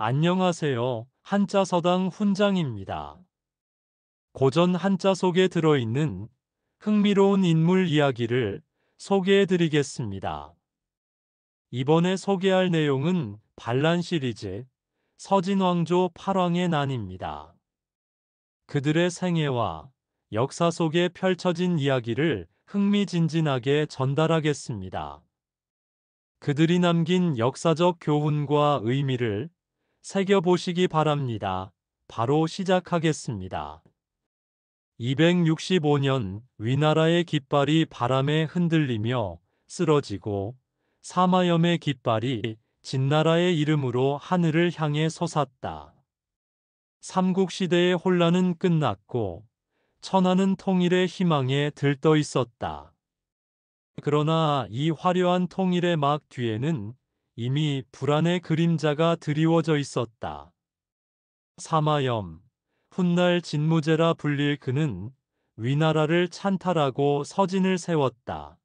안녕하세요. 한자서당 훈장입니다. 고전 한자 속에 들어있는 흥미로운 인물 이야기를 소개해 드리겠습니다. 이번에 소개할 내용은 반란 시리즈 서진왕조 8왕의 난입니다. 그들의 생애와 역사 속에 펼쳐진 이야기를 흥미진진하게 전달하겠습니다. 그들이 남긴 역사적 교훈과 의미를 새겨보시기 바랍니다. 바로 시작하겠습니다. 265년 위나라의 깃발이 바람에 흔들리며 쓰러지고 사마염의 깃발이 진나라의 이름으로 하늘을 향해 솟았다. 삼국시대의 혼란은 끝났고 천하는 통일의 희망에 들떠 있었다. 그러나 이 화려한 통일의 막 뒤에는 이미 불안의 그림자가 드리워져 있었다. 사마염, 훗날 진무제라 불릴 그는 위나라를 찬탈하고 서진을 세웠다.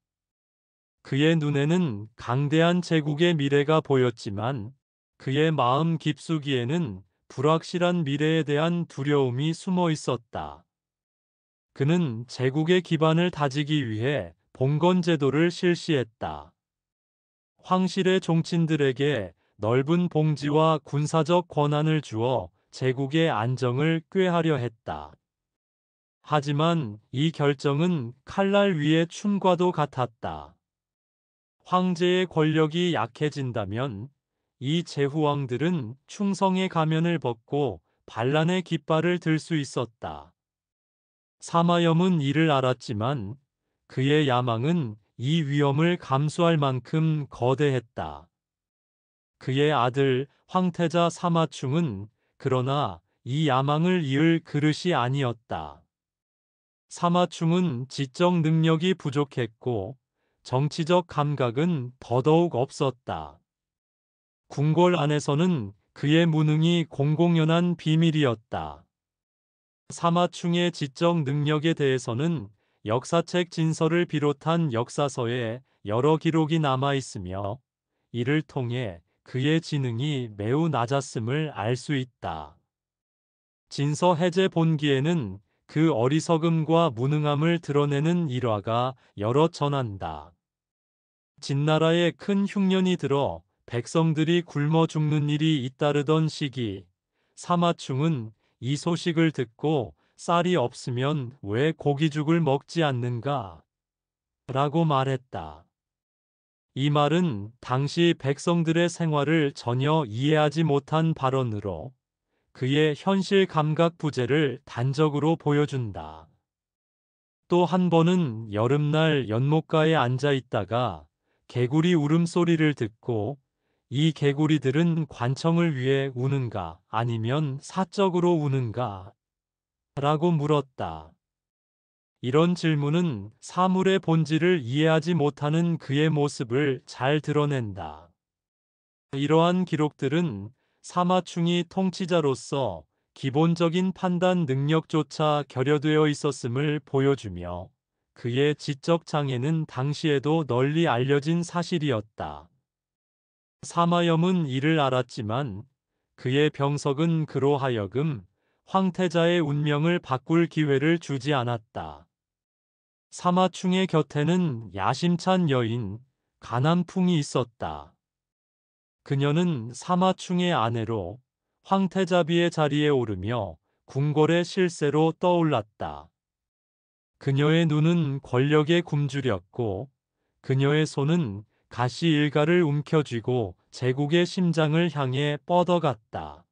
그의 눈에는 강대한 제국의 미래가 보였지만 그의 마음 깊숙이에는 불확실한 미래에 대한 두려움이 숨어 있었다. 그는 제국의 기반을 다지기 위해 봉건제도를 실시했다. 황실의 종친들에게 넓은 봉지와 군사적 권한을 주어 제국의 안정을 꾀하려 했다. 하지만 이 결정은 칼날 위의 춤과도 같았다. 황제의 권력이 약해진다면 이 제후왕들은 충성의 가면을 벗고 반란의 깃발을 들 수 있었다. 사마염은 이를 알았지만 그의 야망은 이 위험을 감수할 만큼 거대했다. 그의 아들 황태자 사마충은 그러나 이 야망을 이을 그릇이 아니었다. 사마충은 지적 능력이 부족했고 정치적 감각은 더더욱 없었다. 궁궐 안에서는 그의 무능이 공공연한 비밀이었다. 사마충의 지적 능력에 대해서는 역사책 진서를 비롯한 역사서에 여러 기록이 남아 있으며 이를 통해 그의 지능이 매우 낮았음을 알 수 있다. 진서 해제 본기에는 그 어리석음과 무능함을 드러내는 일화가 여러 전한다. 진나라에 큰 흉년이 들어 백성들이 굶어 죽는 일이 잇따르던 시기, 사마충은 이 소식을 듣고 쌀이 없으면 왜 고기죽을 먹지 않는가? 라고 말했다. 이 말은 당시 백성들의 생활을 전혀 이해하지 못한 발언으로 그의 현실 감각 부재를 단적으로 보여준다. 또 한 번은 여름날 연못가에 앉아 있다가 개구리 울음소리를 듣고 이 개구리들은 관청을 위해 우는가 아니면 사적으로 우는가? 라고 물었다. 이런 질문은 사물의 본질을 이해하지 못하는 그의 모습을 잘 드러낸다. 이러한 기록들은 사마충이 통치자로서 기본적인 판단 능력조차 결여되어 있었음을 보여주며 그의 지적 장애는 당시에도 널리 알려진 사실이었다. 사마염은 이를 알았지만 그의 병석은 그로 하여금 황태자의 운명을 바꿀 기회를 주지 않았다. 사마충의 곁에는 야심찬 여인 가난풍이 있었다. 그녀는 사마충의 아내로 황태자비의 자리에 오르며 궁궐의 실세로 떠올랐다. 그녀의 눈은 권력에 굶주렸고 그녀의 손은 가시 일가를 움켜쥐고 제국의 심장을 향해 뻗어갔다.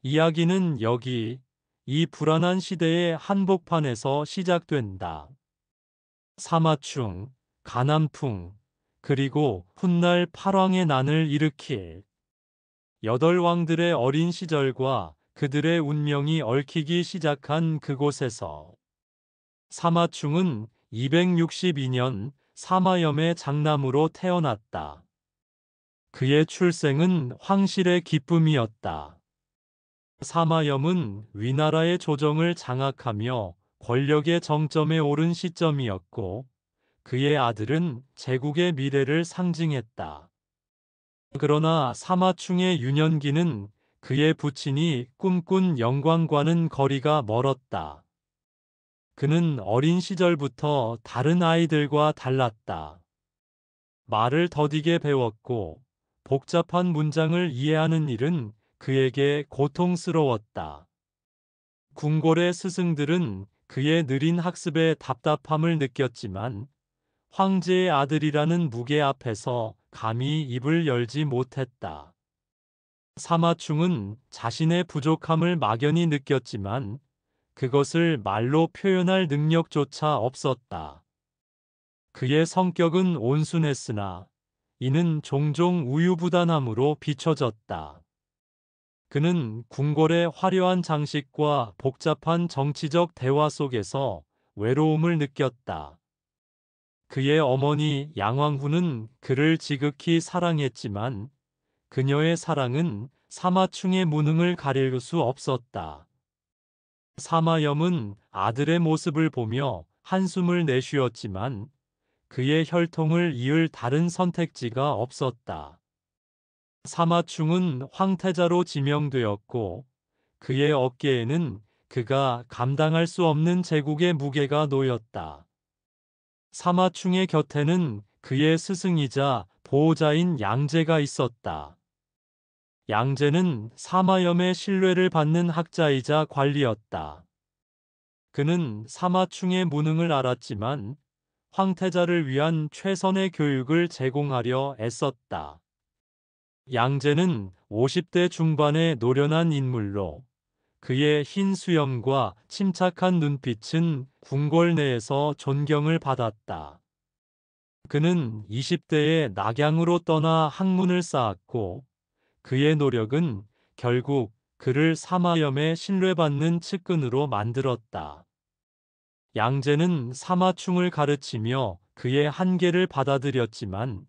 이야기는 여기 이 불안한 시대의 한복판에서 시작된다. 사마충, 가난풍, 그리고 훗날 팔왕의 난을 일으킬 여덟 왕들의 어린 시절과 그들의 운명이 얽히기 시작한 그곳에서 사마충은 262년 사마염의 장남으로 태어났다. 그의 출생은 황실의 기쁨이었다. 사마염은 위나라의 조정을 장악하며 권력의 정점에 오른 시점이었고 그의 아들은 제국의 미래를 상징했다. 그러나 사마충의 유년기는 그의 부친이 꿈꾼 영광과는 거리가 멀었다. 그는 어린 시절부터 다른 아이들과 달랐다. 말을 더디게 배웠고 복잡한 문장을 이해하는 일은 그에게 고통스러웠다. 궁궐의 스승들은 그의 느린 학습에 답답함을 느꼈지만 황제의 아들이라는 무게 앞에서 감히 입을 열지 못했다. 사마충은 자신의 부족함을 막연히 느꼈지만 그것을 말로 표현할 능력조차 없었다. 그의 성격은 온순했으나 이는 종종 우유부단함으로 비춰졌다. 그는 궁궐의 화려한 장식과 복잡한 정치적 대화 속에서 외로움을 느꼈다. 그의 어머니 양왕후는 그를 지극히 사랑했지만 그녀의 사랑은 사마충의 무능을 가릴 수 없었다. 사마염은 아들의 모습을 보며 한숨을 내쉬었지만 그의 혈통을 이을 다른 선택지가 없었다. 사마충은 황태자로 지명되었고 그의 어깨에는 그가 감당할 수 없는 제국의 무게가 놓였다. 사마충의 곁에는 그의 스승이자 보호자인 양제가 있었다. 양제는 사마염의 신뢰를 받는 학자이자 관리였다. 그는 사마충의 무능을 알았지만 황태자를 위한 최선의 교육을 제공하려 애썼다. 양제는 50대 중반의 노련한 인물로 그의 흰 수염과 침착한 눈빛은 궁궐 내에서 존경을 받았다. 그는 20대에 낙양으로 떠나 학문을 쌓았고 그의 노력은 결국 그를 사마염에 신뢰받는 측근으로 만들었다. 양제는 사마충을 가르치며 그의 한계를 받아들였지만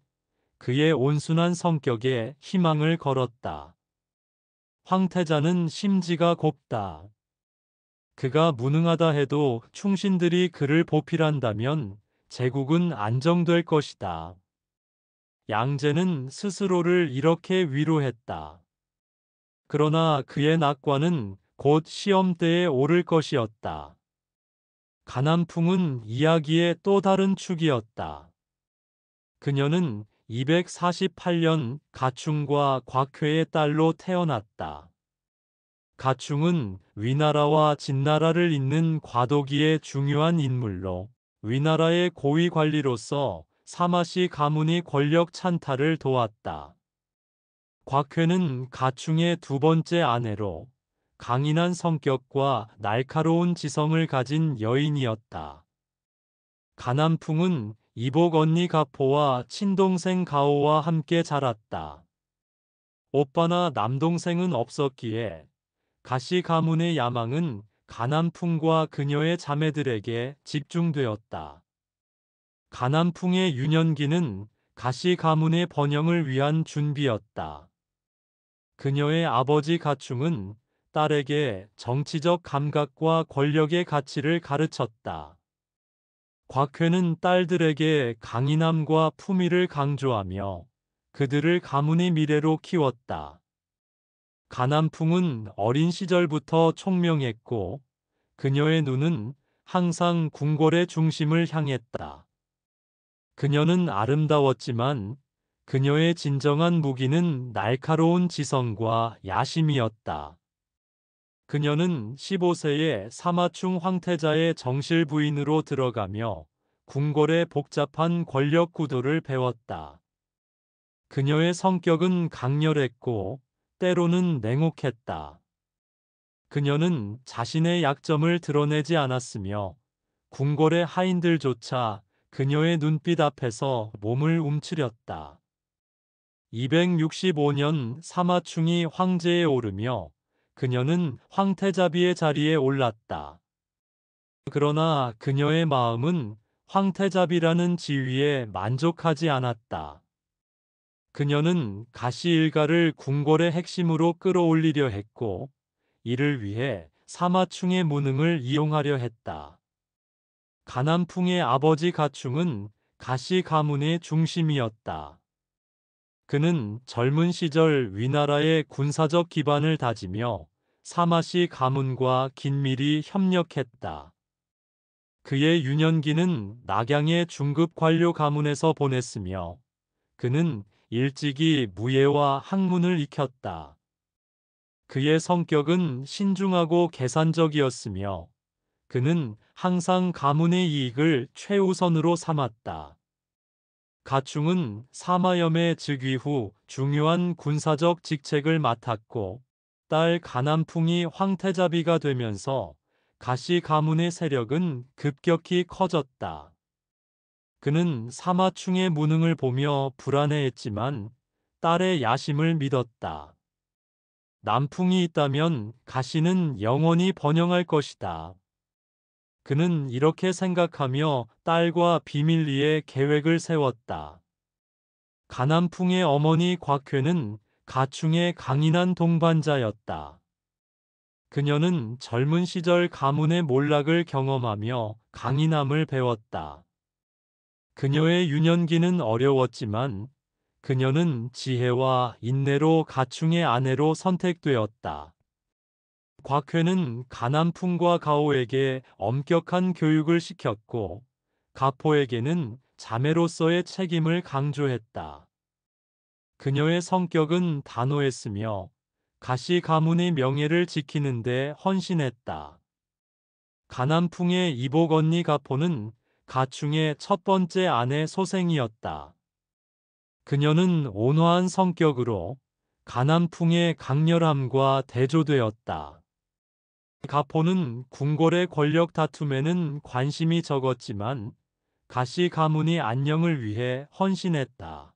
그의 온순한 성격에 희망을 걸었다. 황태자는 심지가 곱다. 그가 무능하다 해도 충신들이 그를 보필한다면 제국은 안정될 것이다. 양제는 스스로를 이렇게 위로했다. 그러나 그의 낙관은 곧 시험대에 오를 것이었다. 가난풍은 이야기의 또 다른 축이었다. 그녀는 248년 가충과 곽회의 딸로 태어났다. 가충은 위나라와 진나라를 잇는 과도기의 중요한 인물로 위나라의 고위 관리로서 사마시 가문이 권력 찬탈을 도왔다. 곽회는 가충의 두 번째 아내로 강인한 성격과 날카로운 지성을 가진 여인이었다. 가난풍은 이복 언니 가포와 친동생 가오와 함께 자랐다. 오빠나 남동생은 없었기에 가시 가문의 야망은 가난풍과 그녀의 자매들에게 집중되었다. 가난풍의 유년기는 가시 가문의 번영을 위한 준비였다. 그녀의 아버지 가충은 딸에게 정치적 감각과 권력의 가치를 가르쳤다. 곽회는 딸들에게 강인함과 품위를 강조하며 그들을 가문의 미래로 키웠다. 가난풍은 어린 시절부터 총명했고 그녀의 눈은 항상 궁궐의 중심을 향했다. 그녀는 아름다웠지만 그녀의 진정한 무기는 날카로운 지성과 야심이었다. 그녀는 15세에 사마충 황태자의 정실 부인으로 들어가며 궁궐의 복잡한 권력 구도를 배웠다. 그녀의 성격은 강렬했고 때로는 냉혹했다. 그녀는 자신의 약점을 드러내지 않았으며 궁궐의 하인들조차 그녀의 눈빛 앞에서 몸을 움츠렸다. 265년 사마충이 황제에 오르며 그녀는 황태자비의 자리에 올랐다. 그러나 그녀의 마음은 황태자비라는 지위에 만족하지 않았다. 그녀는 가시 일가를 궁궐의 핵심으로 끌어올리려 했고 이를 위해 사마충의 무능을 이용하려 했다. 가난풍의 아버지 가충은 가시 가문의 중심이었다. 그는 젊은 시절 위나라의 군사적 기반을 다지며 사마시 가문과 긴밀히 협력했다. 그의 유년기는 낙양의 중급 관료 가문에서 보냈으며 그는 일찍이 무예와 학문을 익혔다. 그의 성격은 신중하고 계산적이었으며 그는 항상 가문의 이익을 최우선으로 삼았다. 가충은 사마염의 즉위 후 중요한 군사적 직책을 맡았고 딸 가남풍이 황태자비가 되면서 가시 가문의 세력은 급격히 커졌다. 그는 사마충의 무능을 보며 불안해했지만 딸의 야심을 믿었다. 남풍이 있다면 가시는 영원히 번영할 것이다. 그는 이렇게 생각하며 딸과 비밀리에 계획을 세웠다. 가남풍의 어머니 곽회는 가충의 강인한 동반자였다. 그녀는 젊은 시절 가문의 몰락을 경험하며 강인함을 배웠다. 그녀의 유년기는 어려웠지만 그녀는 지혜와 인내로 가충의 아내로 선택되었다. 곽회는 가남풍과 가오에게 엄격한 교육을 시켰고 가포에게는 자매로서의 책임을 강조했다. 그녀의 성격은 단호했으며 가시 가문의 명예를 지키는 데 헌신했다. 가남풍의 이복 언니 가포는 가충의 첫 번째 아내 소생이었다. 그녀는 온화한 성격으로 가남풍의 강렬함과 대조되었다. 가포는 궁궐의 권력 다툼에는 관심이 적었지만 가시 가문의 안녕을 위해 헌신했다.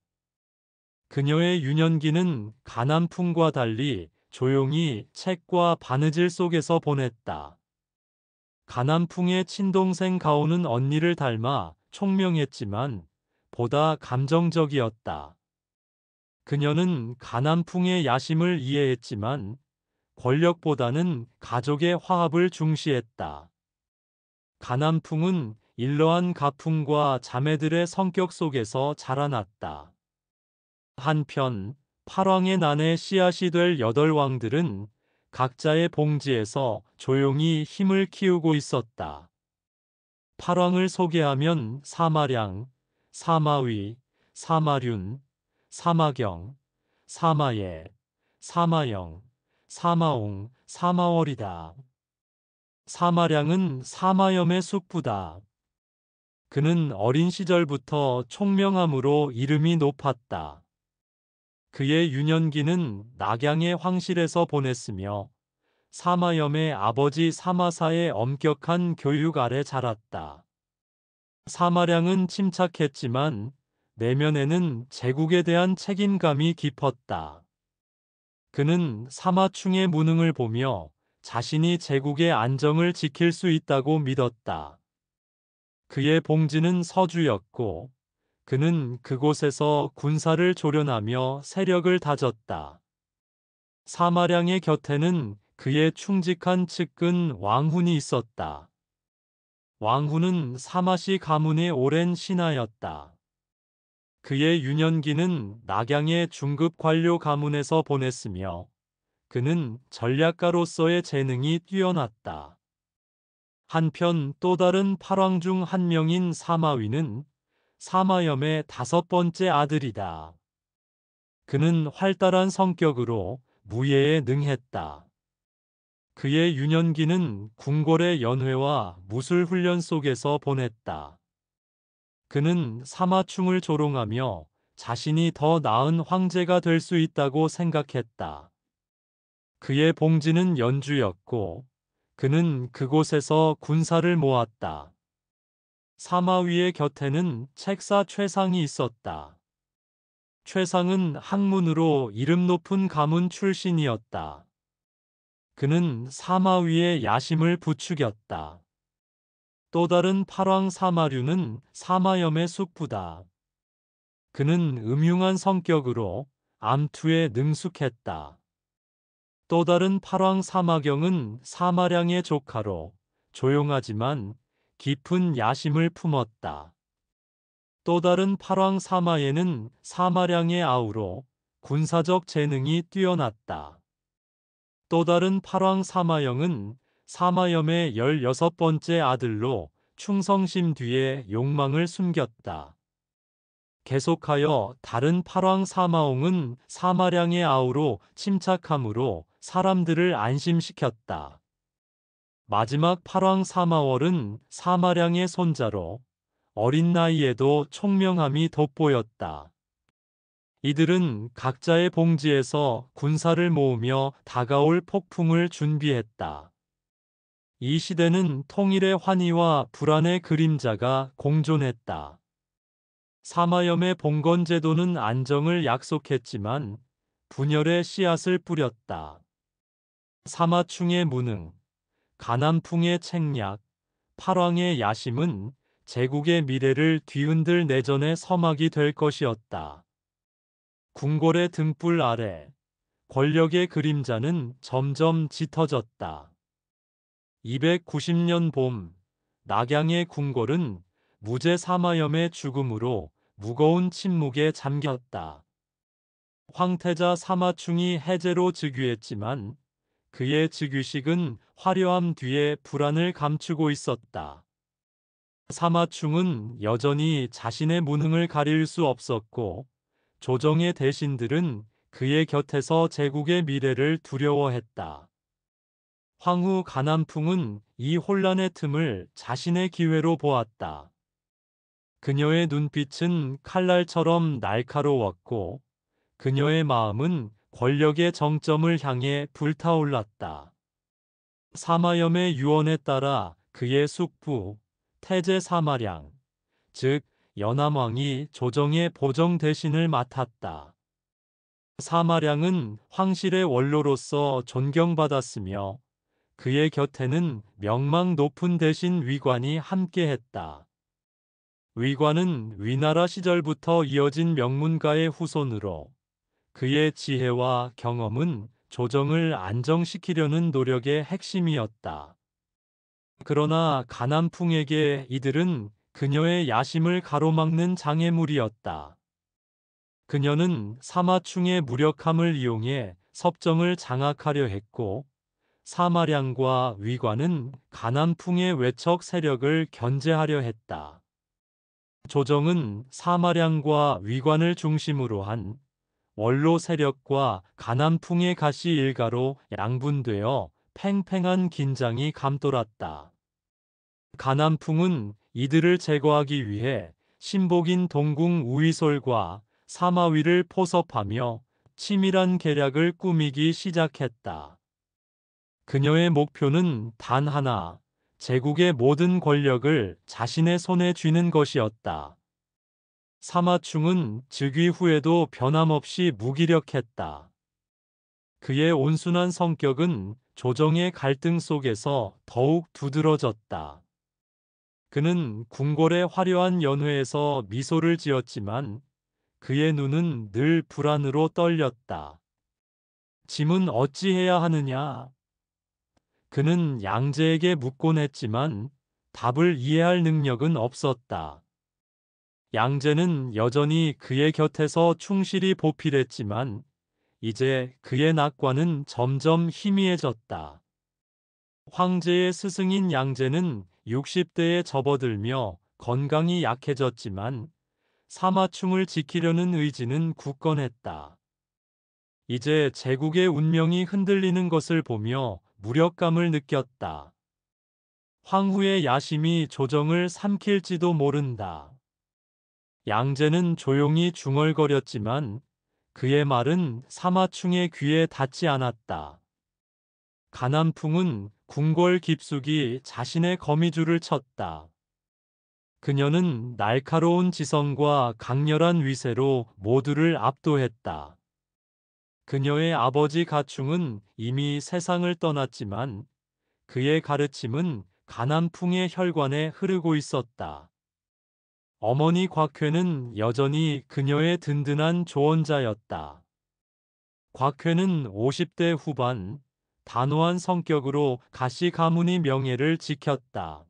그녀의 유년기는 가남풍과 달리 조용히 책과 바느질 속에서 보냈다. 가남풍의 친동생 가오는 언니를 닮아 총명했지만 보다 감정적이었다. 그녀는 가남풍의 야심을 이해했지만 권력보다는 가족의 화합을 중시했다. 가남풍은 일러한 가풍과 자매들의 성격 속에서 자라났다. 한편 팔왕의 난의 씨앗이 될 8왕들은 각자의 봉지에서 조용히 힘을 키우고 있었다. 팔왕을 소개하면 사마량, 사마위, 사마륜, 사마경, 사마예, 사마영, 사마옹, 사마월이다. 사마량은 사마염의 숙부다. 그는 어린 시절부터 총명함으로 이름이 높았다. 그의 유년기는 낙양의 황실에서 보냈으며 사마염의 아버지 사마사의 엄격한 교육 아래 자랐다. 사마량은 침착했지만 내면에는 제국에 대한 책임감이 깊었다. 그는 사마충의 무능을 보며 자신이 제국의 안정을 지킬 수 있다고 믿었다. 그의 봉지는 서주였고 그는 그곳에서 군사를 조련하며 세력을 다졌다. 사마량의 곁에는 그의 충직한 측근 왕훈이 있었다. 왕훈은 사마시 가문의 오랜 신하였다. 그의 유년기는 낙양의 중급 관료 가문에서 보냈으며 그는 전략가로서의 재능이 뛰어났다. 한편 또 다른 팔왕 중 한 명인 사마위는 사마염의 5번째 아들이다. 그는 활달한 성격으로 무예에 능했다. 그의 유년기는 궁궐의 연회와 무술 훈련 속에서 보냈다. 그는 사마충을 조롱하며 자신이 더 나은 황제가 될 수 있다고 생각했다. 그의 봉지는 연주였고 그는 그곳에서 군사를 모았다. 사마위의 곁에는 책사 최상이 있었다. 최상은 학문으로 이름 높은 가문 출신이었다. 그는 사마위의 야심을 부추겼다. 또 다른 팔왕 사마류는 사마염의 숙부다. 그는 음흉한 성격으로 암투에 능숙했다. 또 다른 팔왕 사마경은 사마량의 조카로 조용하지만 깊은 야심을 품었다. 또 다른 팔왕 사마예는 사마량의 아우로 군사적 재능이 뛰어났다. 또 다른 팔왕 사마영은 사마염의 16번째 아들로 충성심 뒤에 욕망을 숨겼다. 계속하여 다른 팔왕 사마옹은 사마량의 아우로 침착함으로 사람들을 안심시켰다. 마지막 팔왕 사마월은 사마량의 손자로 어린 나이에도 총명함이 돋보였다. 이들은 각자의 봉지에서 군사를 모으며 다가올 폭풍을 준비했다. 이 시대는 통일의 환희와 불안의 그림자가 공존했다. 사마염의 봉건제도는 안정을 약속했지만 분열의 씨앗을 뿌렸다. 사마충의 무능, 가난풍의 책략, 팔왕의 야심은 제국의 미래를 뒤흔들 내전의 서막이 될 것이었다. 궁궐의 등불 아래 권력의 그림자는 점점 짙어졌다. 290년 봄, 낙양의 궁궐은 무제 사마염의 죽음으로 무거운 침묵에 잠겼다. 황태자 사마충이 해제로 즉위했지만 그의 즉위식은 화려함 뒤에 불안을 감추고 있었다. 사마충은 여전히 자신의 무능을 가릴 수 없었고 조정의 대신들은 그의 곁에서 제국의 미래를 두려워했다. 황후 가난풍은 이 혼란의 틈을 자신의 기회로 보았다. 그녀의 눈빛은 칼날처럼 날카로웠고 그녀의 마음은 권력의 정점을 향해 불타올랐다. 사마염의 유언에 따라 그의 숙부 태제 사마량, 즉 연암왕이 조정의 보정 대신을 맡았다. 사마량은 황실의 원로로서 존경받았으며 그의 곁에는 명망 높은 대신 위관이 함께했다. 위관은 위나라 시절부터 이어진 명문가의 후손으로 그의 지혜와 경험은 조정을 안정시키려는 노력의 핵심이었다. 그러나 가난풍에게 이들은 그녀의 야심을 가로막는 장애물이었다. 그녀는 사마충의 무력함을 이용해 섭정을 장악하려 했고 사마량과 위관은 가난풍의 외척 세력을 견제하려 했다. 조정은 사마량과 위관을 중심으로 한 원로 세력과 가난풍의 가시 일가로 양분되어 팽팽한 긴장이 감돌았다. 가난풍은 이들을 제거하기 위해 신복인 동궁 우이솔과 사마위를 포섭하며 치밀한 계략을 꾸미기 시작했다. 그녀의 목표는 단 하나, 제국의 모든 권력을 자신의 손에 쥐는 것이었다. 사마충은 즉위 후에도 변함없이 무기력했다. 그의 온순한 성격은 조정의 갈등 속에서 더욱 두드러졌다. 그는 궁궐의 화려한 연회에서 미소를 지었지만 그의 눈은 늘 불안으로 떨렸다. 짐은 어찌해야 하느냐? 그는 양제에게 묻곤 했지만 답을 이해할 능력은 없었다. 양제는 여전히 그의 곁에서 충실히 보필했지만 이제 그의 낙관은 점점 희미해졌다. 황제의 스승인 양제는 60대에 접어들며 건강이 약해졌지만 사마충을 지키려는 의지는 굳건했다. 이제 제국의 운명이 흔들리는 것을 보며 무력감을 느꼈다. 황후의 야심이 조정을 삼킬지도 모른다. 양제는 조용히 중얼거렸지만 그의 말은 사마충의 귀에 닿지 않았다. 가난풍은 궁궐 깊숙이 자신의 거미줄을 쳤다. 그녀는 날카로운 지성과 강렬한 위세로 모두를 압도했다. 그녀의 아버지 가충은 이미 세상을 떠났지만 그의 가르침은 가난풍의 혈관에 흐르고 있었다. 어머니 곽회는 여전히 그녀의 든든한 조언자였다. 곽회는 50대 후반, 단호한 성격으로 가시 가문의 명예를 지켰다.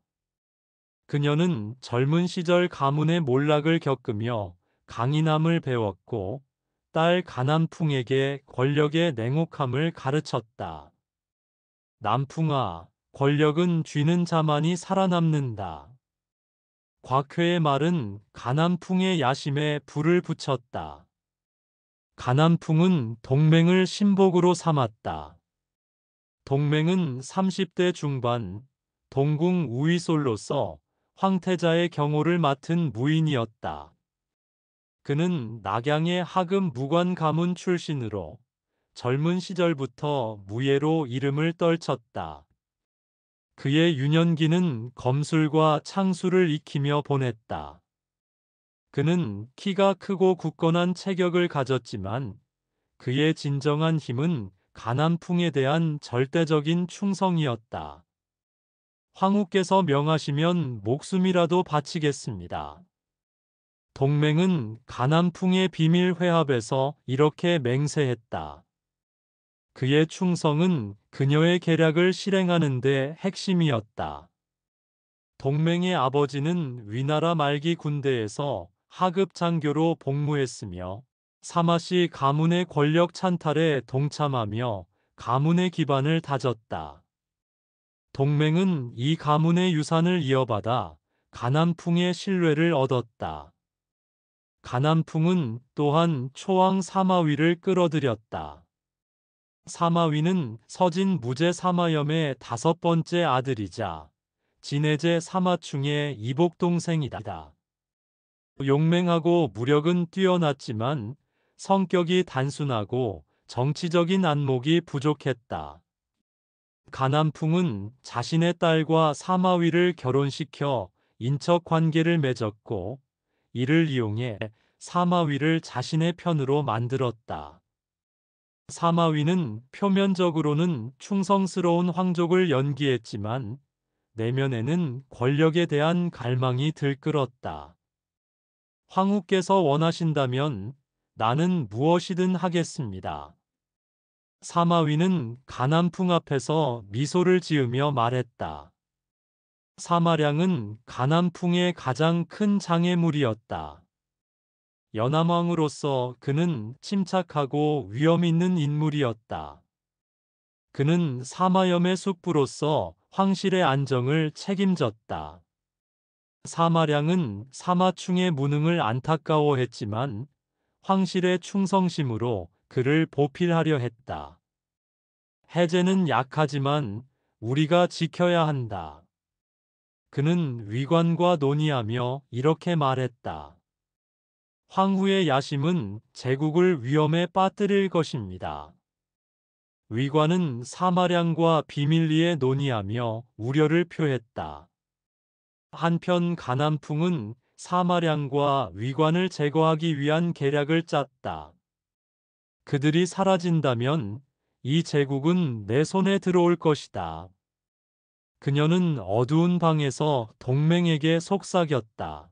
그녀는 젊은 시절 가문의 몰락을 겪으며 강인함을 배웠고 딸 가난풍에게 권력의 냉혹함을 가르쳤다. 남풍아, 권력은 쥐는 자만이 살아남는다. 곽회의 말은 가난풍의 야심에 불을 붙였다. 가난풍은 동맹을 신복으로 삼았다. 동맹은 30대 중반 동궁 우이솔로서 황태자의 경호를 맡은 무인이었다. 그는 낙양의 하급 무관 가문 출신으로 젊은 시절부터 무예로 이름을 떨쳤다. 그의 유년기는 검술과 창술을 익히며 보냈다. 그는 키가 크고 굳건한 체격을 가졌지만 그의 진정한 힘은 가난풍에 대한 절대적인 충성이었다. 황후께서 명하시면 목숨이라도 바치겠습니다. 동맹은 가난풍의 비밀 회합에서 이렇게 맹세했다. 그의 충성은 그녀의 계략을 실행하는 데 핵심이었다. 동맹의 아버지는 위나라 말기 군대에서 하급 장교로 복무했으며 사마시 가문의 권력 찬탈에 동참하며 가문의 기반을 다졌다. 동맹은 이 가문의 유산을 이어받아 가난풍의 신뢰를 얻었다. 가난풍은 또한 초왕 사마위를 끌어들였다. 사마위는 서진 무제 사마염의 5번째 아들이자 진해제 사마충의 이복동생이다. 용맹하고 무력은 뛰어났지만 성격이 단순하고 정치적인 안목이 부족했다. 가난풍은 자신의 딸과 사마위를 결혼시켜 인척 관계를 맺었고 이를 이용해 사마위를 자신의 편으로 만들었다. 사마위는 표면적으로는 충성스러운 황족을 연기했지만 내면에는 권력에 대한 갈망이 들끓었다. 황후께서 원하신다면 나는 무엇이든 하겠습니다. 사마위는 가난풍 앞에서 미소를 지으며 말했다. 사마량은 가난풍의 가장 큰 장애물이었다. 연암왕으로서 그는 침착하고 위험 있는 인물이었다. 그는 사마염의 숙부로서 황실의 안정을 책임졌다. 사마량은 사마충의 무능을 안타까워했지만 황실의 충성심으로 그를 보필하려 했다. 해제는 약하지만 우리가 지켜야 한다. 그는 위관과 논의하며 이렇게 말했다. 황후의 야심은 제국을 위험에 빠뜨릴 것입니다. 위관은 사마량과 비밀리에 논의하며 우려를 표했다. 한편 가난풍은 사마량과 위관을 제거하기 위한 계략을 짰다. 그들이 사라진다면 이 제국은 내 손에 들어올 것이다. 그녀는 어두운 방에서 동맹에게 속삭였다.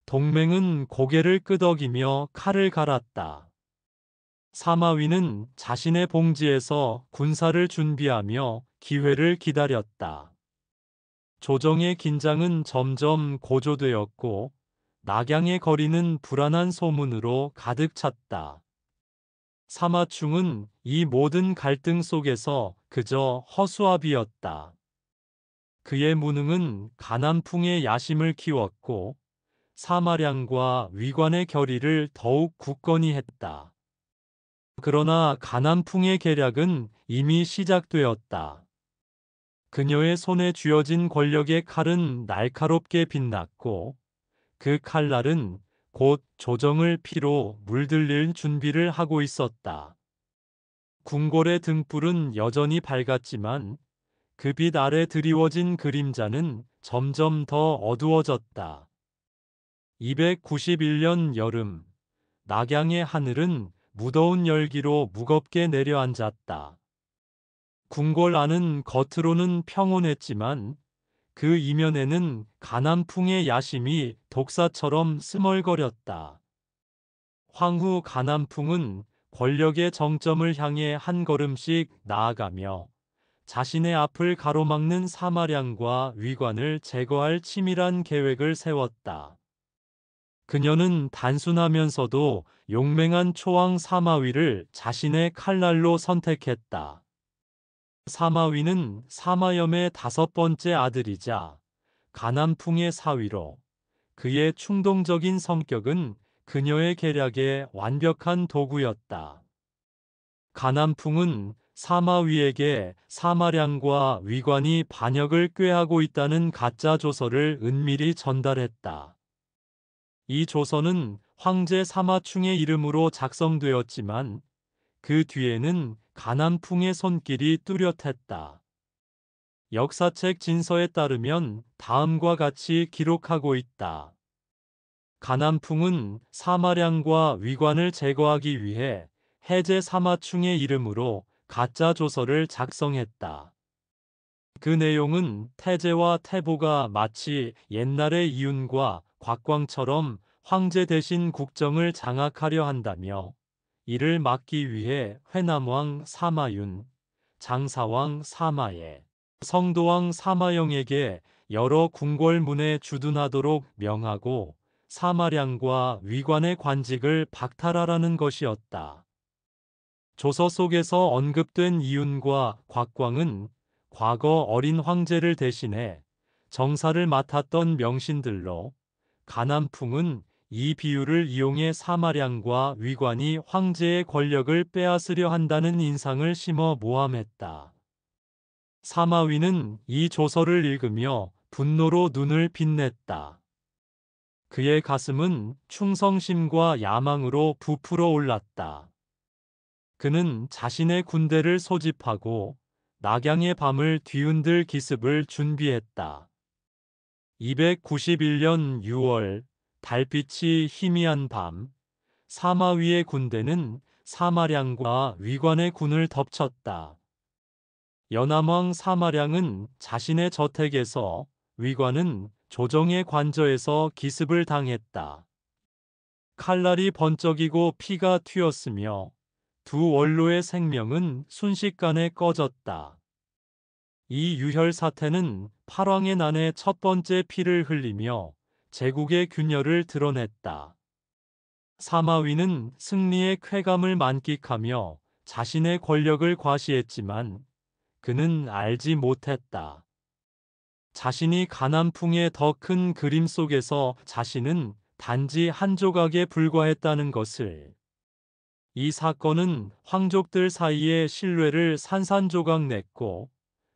동맹은 고개를 끄덕이며 칼을 갈았다. 사마위는 자신의 봉지에서 군사를 준비하며 기회를 기다렸다. 조정의 긴장은 점점 고조되었고 낙양의 거리는 불안한 소문으로 가득 찼다. 사마충은 이 모든 갈등 속에서 그저 허수아비였다. 그의 무능은 가난풍의 야심을 키웠고 사마량과 위관의 결의를 더욱 굳건히 했다. 그러나 가난풍의 계략은 이미 시작되었다. 그녀의 손에 쥐어진 권력의 칼은 날카롭게 빛났고 그 칼날은 곧 조정을 피로 물들릴 준비를 하고 있었다. 궁궐의 등불은 여전히 밝았지만 그 빛 아래 드리워진 그림자는 점점 더 어두워졌다. 291년 여름, 낙양의 하늘은 무더운 열기로 무겁게 내려앉았다. 궁궐 안은 겉으로는 평온했지만 그 이면에는 가난풍의 야심이 독사처럼 스멀거렸다. 황후 가난풍은 권력의 정점을 향해 한 걸음씩 나아가며 자신의 앞을 가로막는 사마량과 위관을 제거할 치밀한 계획을 세웠다. 그녀는 단순하면서도 용맹한 초왕 사마위를 자신의 칼날로 선택했다. 사마위는 사마염의 다섯 번째 아들이자 가난풍의 사위로, 그의 충동적인 성격은 그녀의 계략의 완벽한 도구였다. 가난풍은 사마위에게 사마량과 위관이 반역을 꾀하고 있다는 가짜 조서를 은밀히 전달했다. 이 조서는 황제 사마충의 이름으로 작성되었지만 그 뒤에는 가난풍의 손길이 뚜렷했다. 역사책 진서에 따르면 다음과 같이 기록하고 있다. 가난풍은 사마량과 위관을 제거하기 위해 해제 사마충의 이름으로 가짜 조서를 작성했다. 그 내용은 태제와 태보가 마치 옛날의 이윤과 곽광처럼 황제 대신 국정을 장악하려 한다며, 이를 막기 위해 회남왕 사마윤, 장사왕 사마예, 성도왕 사마영에게 여러 궁궐문에 주둔하도록 명하고 사마량과 위관의 관직을 박탈하라는 것이었다. 조서 속에서 언급된 이윤과 곽광은 과거 어린 황제를 대신해 정사를 맡았던 명신들로, 가난풍은 이 비유를 이용해 사마량과 위관이 황제의 권력을 빼앗으려 한다는 인상을 심어 모함했다. 사마위는 이 조서를 읽으며 분노로 눈을 빛냈다. 그의 가슴은 충성심과 야망으로 부풀어 올랐다. 그는 자신의 군대를 소집하고 낙양의 밤을 뒤흔들 기습을 준비했다. 291년 6월, 달빛이 희미한 밤, 사마위의 군대는 사마량과 위관의 군을 덮쳤다. 연암왕 사마량은 자신의 저택에서, 위관은 조정의 관저에서 기습을 당했다. 칼날이 번쩍이고 피가 튀었으며 두 원로의 생명은 순식간에 꺼졌다. 이 유혈 사태는 팔왕의 난의 첫 번째 피를 흘리며 제국의 균열을 드러냈다. 사마위는 승리의 쾌감을 만끽하며 자신의 권력을 과시했지만 그는 알지 못했다. 자신이 가난풍의 더 큰 그림 속에서 자신은 단지 한 조각에 불과했다는 것을. 이 사건은 황족들 사이의 신뢰를 산산조각 냈고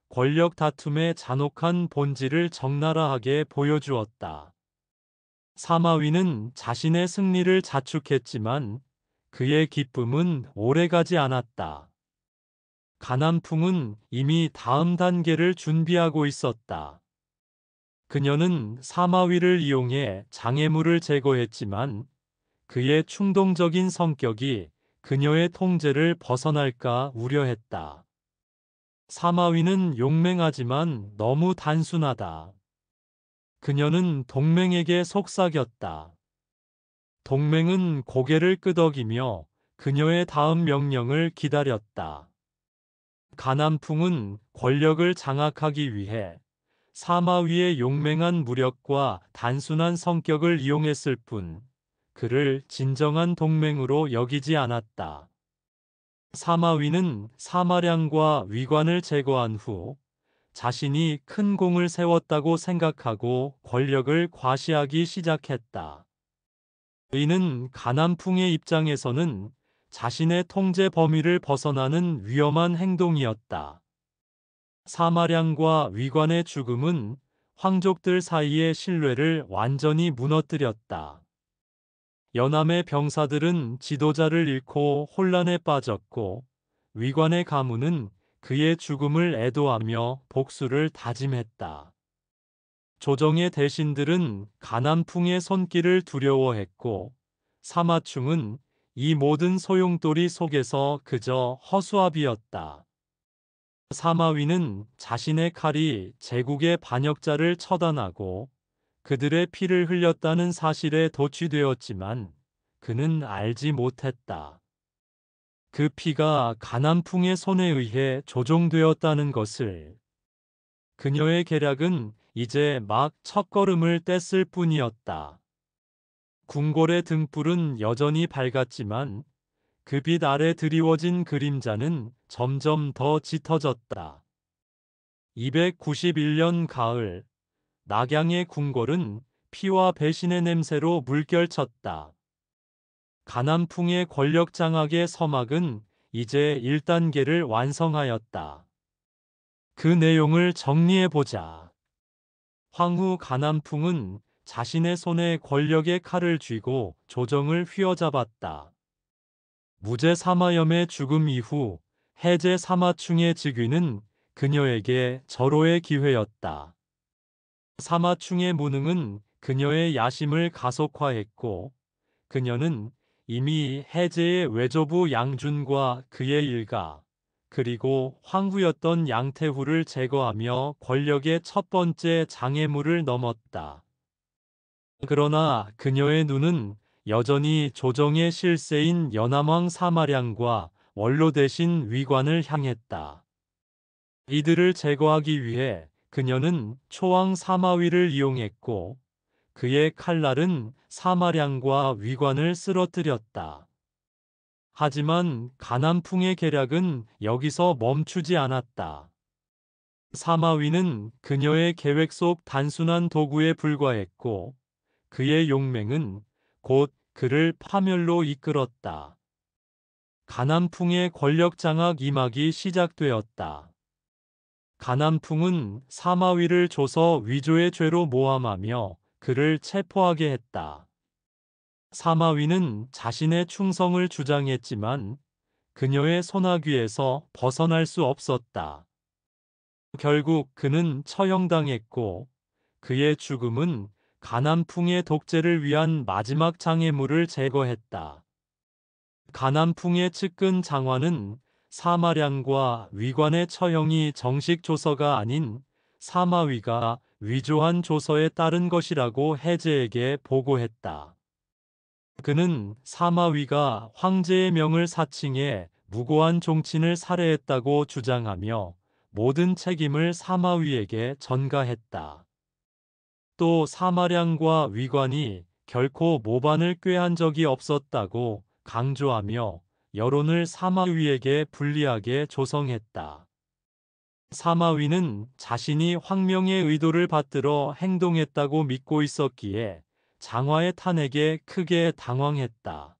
권력 다툼의 잔혹한 본질을 적나라하게 보여주었다. 사마위는 자신의 승리를 자축했지만 그의 기쁨은 오래가지 않았다. 가난풍은 이미 다음 단계를 준비하고 있었다. 그녀는 사마위를 이용해 장애물을 제거했지만 그의 충동적인 성격이 그녀의 통제를 벗어날까 우려했다. 사마위는 용맹하지만 너무 단순하다. 그녀는 동맹에게 속삭였다. 동맹은 고개를 끄덕이며 그녀의 다음 명령을 기다렸다. 가난풍은 권력을 장악하기 위해 사마위의 용맹한 무력과 단순한 성격을 이용했을 뿐, 그를 진정한 동맹으로 여기지 않았다. 사마위는 사마량과 위관을 제거한 후 자신이 큰 공을 세웠다고 생각하고 권력을 과시하기 시작했다. 이는 가난풍의 입장에서는 자신의 통제 범위를 벗어나는 위험한 행동이었다. 사마량과 위관의 죽음은 황족들 사이의 신뢰를 완전히 무너뜨렸다. 연암의 병사들은 지도자를 잃고 혼란에 빠졌고, 위관의 가문은 그의 죽음을 애도하며 복수를 다짐했다. 조정의 대신들은 가난풍의 손길을 두려워했고, 사마충은 이 모든 소용돌이 속에서 그저 허수아비였다. 사마위는 자신의 칼이 제국의 반역자를 처단하고 그들의 피를 흘렸다는 사실에 도취되었지만 그는 알지 못했다. 그 피가 가난풍의 손에 의해 조종되었다는 것을. 그녀의 계략은 이제 막 첫걸음을 뗐을 뿐이었다. 궁궐의 등불은 여전히 밝았지만 그 빛 아래 드리워진 그림자는 점점 더 짙어졌다. 291년 가을, 낙양의 궁궐은 피와 배신의 냄새로 물결쳤다. 가난풍의 권력 장악의 서막은 이제 1단계를 완성하였다. 그 내용을 정리해보자. 황후 가난풍은 자신의 손에 권력의 칼을 쥐고 조정을 휘어잡았다. 무제 사마염의 죽음 이후 해제 사마충의 즉위는 그녀에게 절호의 기회였다. 사마충의 무능은 그녀의 야심을 가속화했고 그녀는 이미 해제의 외조부 양준과 그의 일가 그리고 황후였던 양태후를 제거하며 권력의 첫 번째 장애물을 넘었다. 그러나 그녀의 눈은 여전히 조정의 실세인 연암왕 사마량과 원로 대신 위관을 향했다. 이들을 제거하기 위해 그녀는 초왕 사마위를 이용했고 그의 칼날은 사마량과 위관을 쓰러뜨렸다. 하지만 가난풍의 계략은 여기서 멈추지 않았다. 사마위는 그녀의 계획 속 단순한 도구에 불과했고 그의 용맹은 곧 그를 파멸로 이끌었다. 가난풍의 권력 장악 이막이 시작되었다. 가난풍은 사마위를 조서 위조의 죄로 모함하며 그를 체포하게 했다. 사마위는 자신의 충성을 주장했지만 그녀의 소나귀에서 벗어날 수 없었다. 결국 그는 처형당했고 그의 죽음은 가난풍의 독재를 위한 마지막 장애물을 제거했다. 가난풍의 측근 장화는 사마량과 위관의 처형이 정식 조서가 아닌 사마위가 위조한 조서에 따른 것이라고 해제에게 보고했다. 그는 사마위가 황제의 명을 사칭해 무고한 종친을 살해했다고 주장하며 모든 책임을 사마위에게 전가했다. 또 사마량과 위관이 결코 모반을 꾀한 적이 없었다고 강조하며 여론을 사마위에게 불리하게 조성했다. 사마위는 자신이 황명의 의도를 받들어 행동했다고 믿고 있었기에 장화의 탄핵에 크게 당황했다.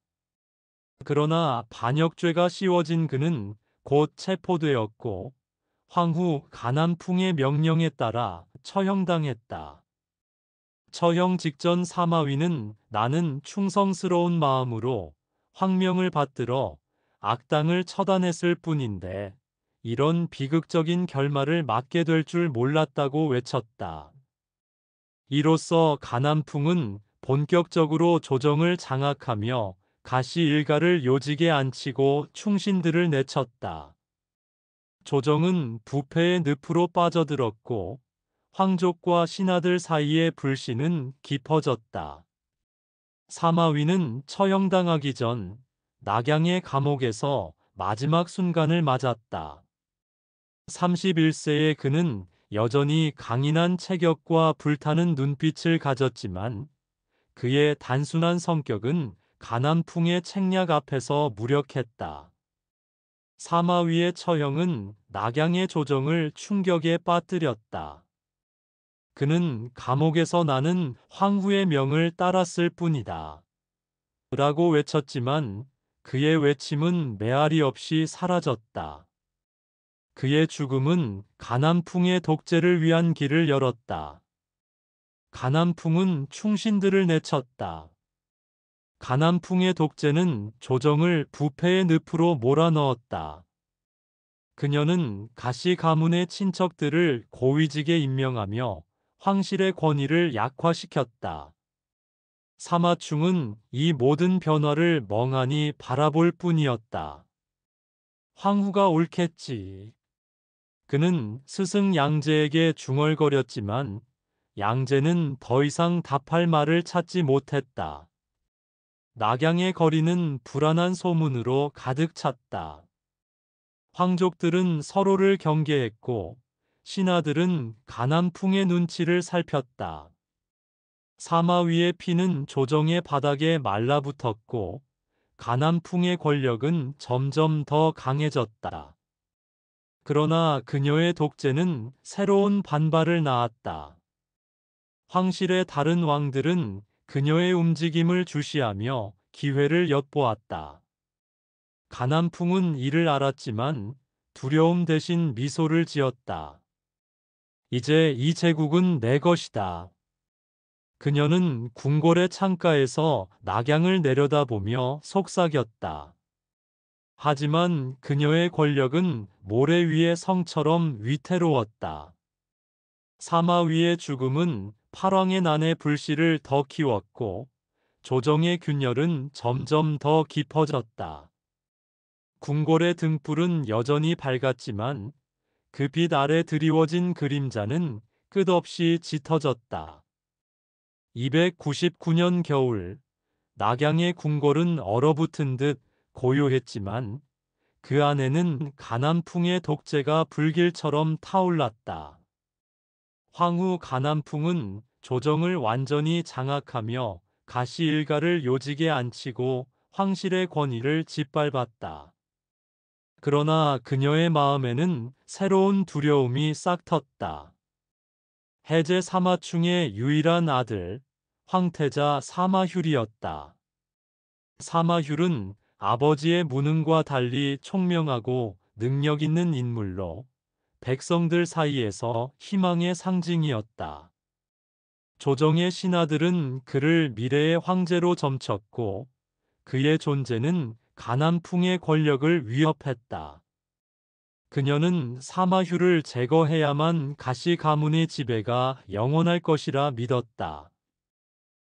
그러나 반역죄가 씌워진 그는 곧 체포되었고 황후 가난풍의 명령에 따라 처형당했다. 처형 직전 사마위는 나는 충성스러운 마음으로 황명을 받들어 악당을 처단했을 뿐인데 이런 비극적인 결말을 맞게 될 줄 몰랐다고 외쳤다. 이로써 가난풍은 본격적으로 조정을 장악하며 가시 일가를 요직에 앉히고 충신들을 내쳤다. 조정은 부패의 늪으로 빠져들었고 황족과 신하들 사이의 불신은 깊어졌다. 사마위는 처형당하기 전 낙양의 감옥에서 마지막 순간을 맞았다. 31세의 그는 여전히 강인한 체격과 불타는 눈빛을 가졌지만 그의 단순한 성격은 가난풍의 책략 앞에서 무력했다. 사마위의 처형은 낙양의 조정을 충격에 빠뜨렸다. 그는 감옥에서 나는 황후의 명을 따랐을 뿐이다. 라고 외쳤지만 그의 외침은 메아리 없이 사라졌다. 그의 죽음은 가난풍의 독재를 위한 길을 열었다. 가난풍은 충신들을 내쳤다. 가난풍의 독재는 조정을 부패의 늪으로 몰아넣었다. 그녀는 가시 가문의 친척들을 고위직에 임명하며 황실의 권위를 약화시켰다. 사마충은 이 모든 변화를 멍하니 바라볼 뿐이었다. 황후가 옳겠지. 그는 스승 양제에게 중얼거렸지만 양제는 더 이상 답할 말을 찾지 못했다. 낙양의 거리는 불안한 소문으로 가득 찼다. 황족들은 서로를 경계했고 신하들은 가난풍의 눈치를 살폈다. 사마 위의 피는 조정의 바닥에 말라붙었고 가난풍의 권력은 점점 더 강해졌다. 그러나 그녀의 독재는 새로운 반발을 낳았다. 황실의 다른 왕들은 그녀의 움직임을 주시하며 기회를 엿보았다. 가난풍은 이를 알았지만 두려움 대신 미소를 지었다. 이제 이 제국은 내 것이다. 그녀는 궁궐의 창가에서 낙양을 내려다보며 속삭였다. 하지만 그녀의 권력은 모래 위의 성처럼 위태로웠다. 사마 위의 죽음은 팔왕의 난의 불씨를 더 키웠고 조정의 균열은 점점 더 깊어졌다. 궁궐의 등불은 여전히 밝았지만 그 빛 아래 드리워진 그림자는 끝없이 짙어졌다. 299년 겨울, 낙양의 궁궐은 얼어붙은 듯 고요했지만 그 안에는 가난풍의 독재가 불길처럼 타올랐다. 황후 가난풍은 조정을 완전히 장악하며 가시 일가를 요직에 앉히고 황실의 권위를 짓밟았다. 그러나 그녀의 마음에는 새로운 두려움이 싹텄다. 해제 사마충의 유일한 아들, 황태자 사마휴리였다. 사마휴는 아버지의 무능과 달리 총명하고 능력 있는 인물로 백성들 사이에서 희망의 상징이었다. 조정의 신하들은 그를 미래의 황제로 점쳤고 그의 존재는 가난풍의 권력을 위협했다. 그녀는 사마휴를 제거해야만 가시 가문의 지배가 영원할 것이라 믿었다.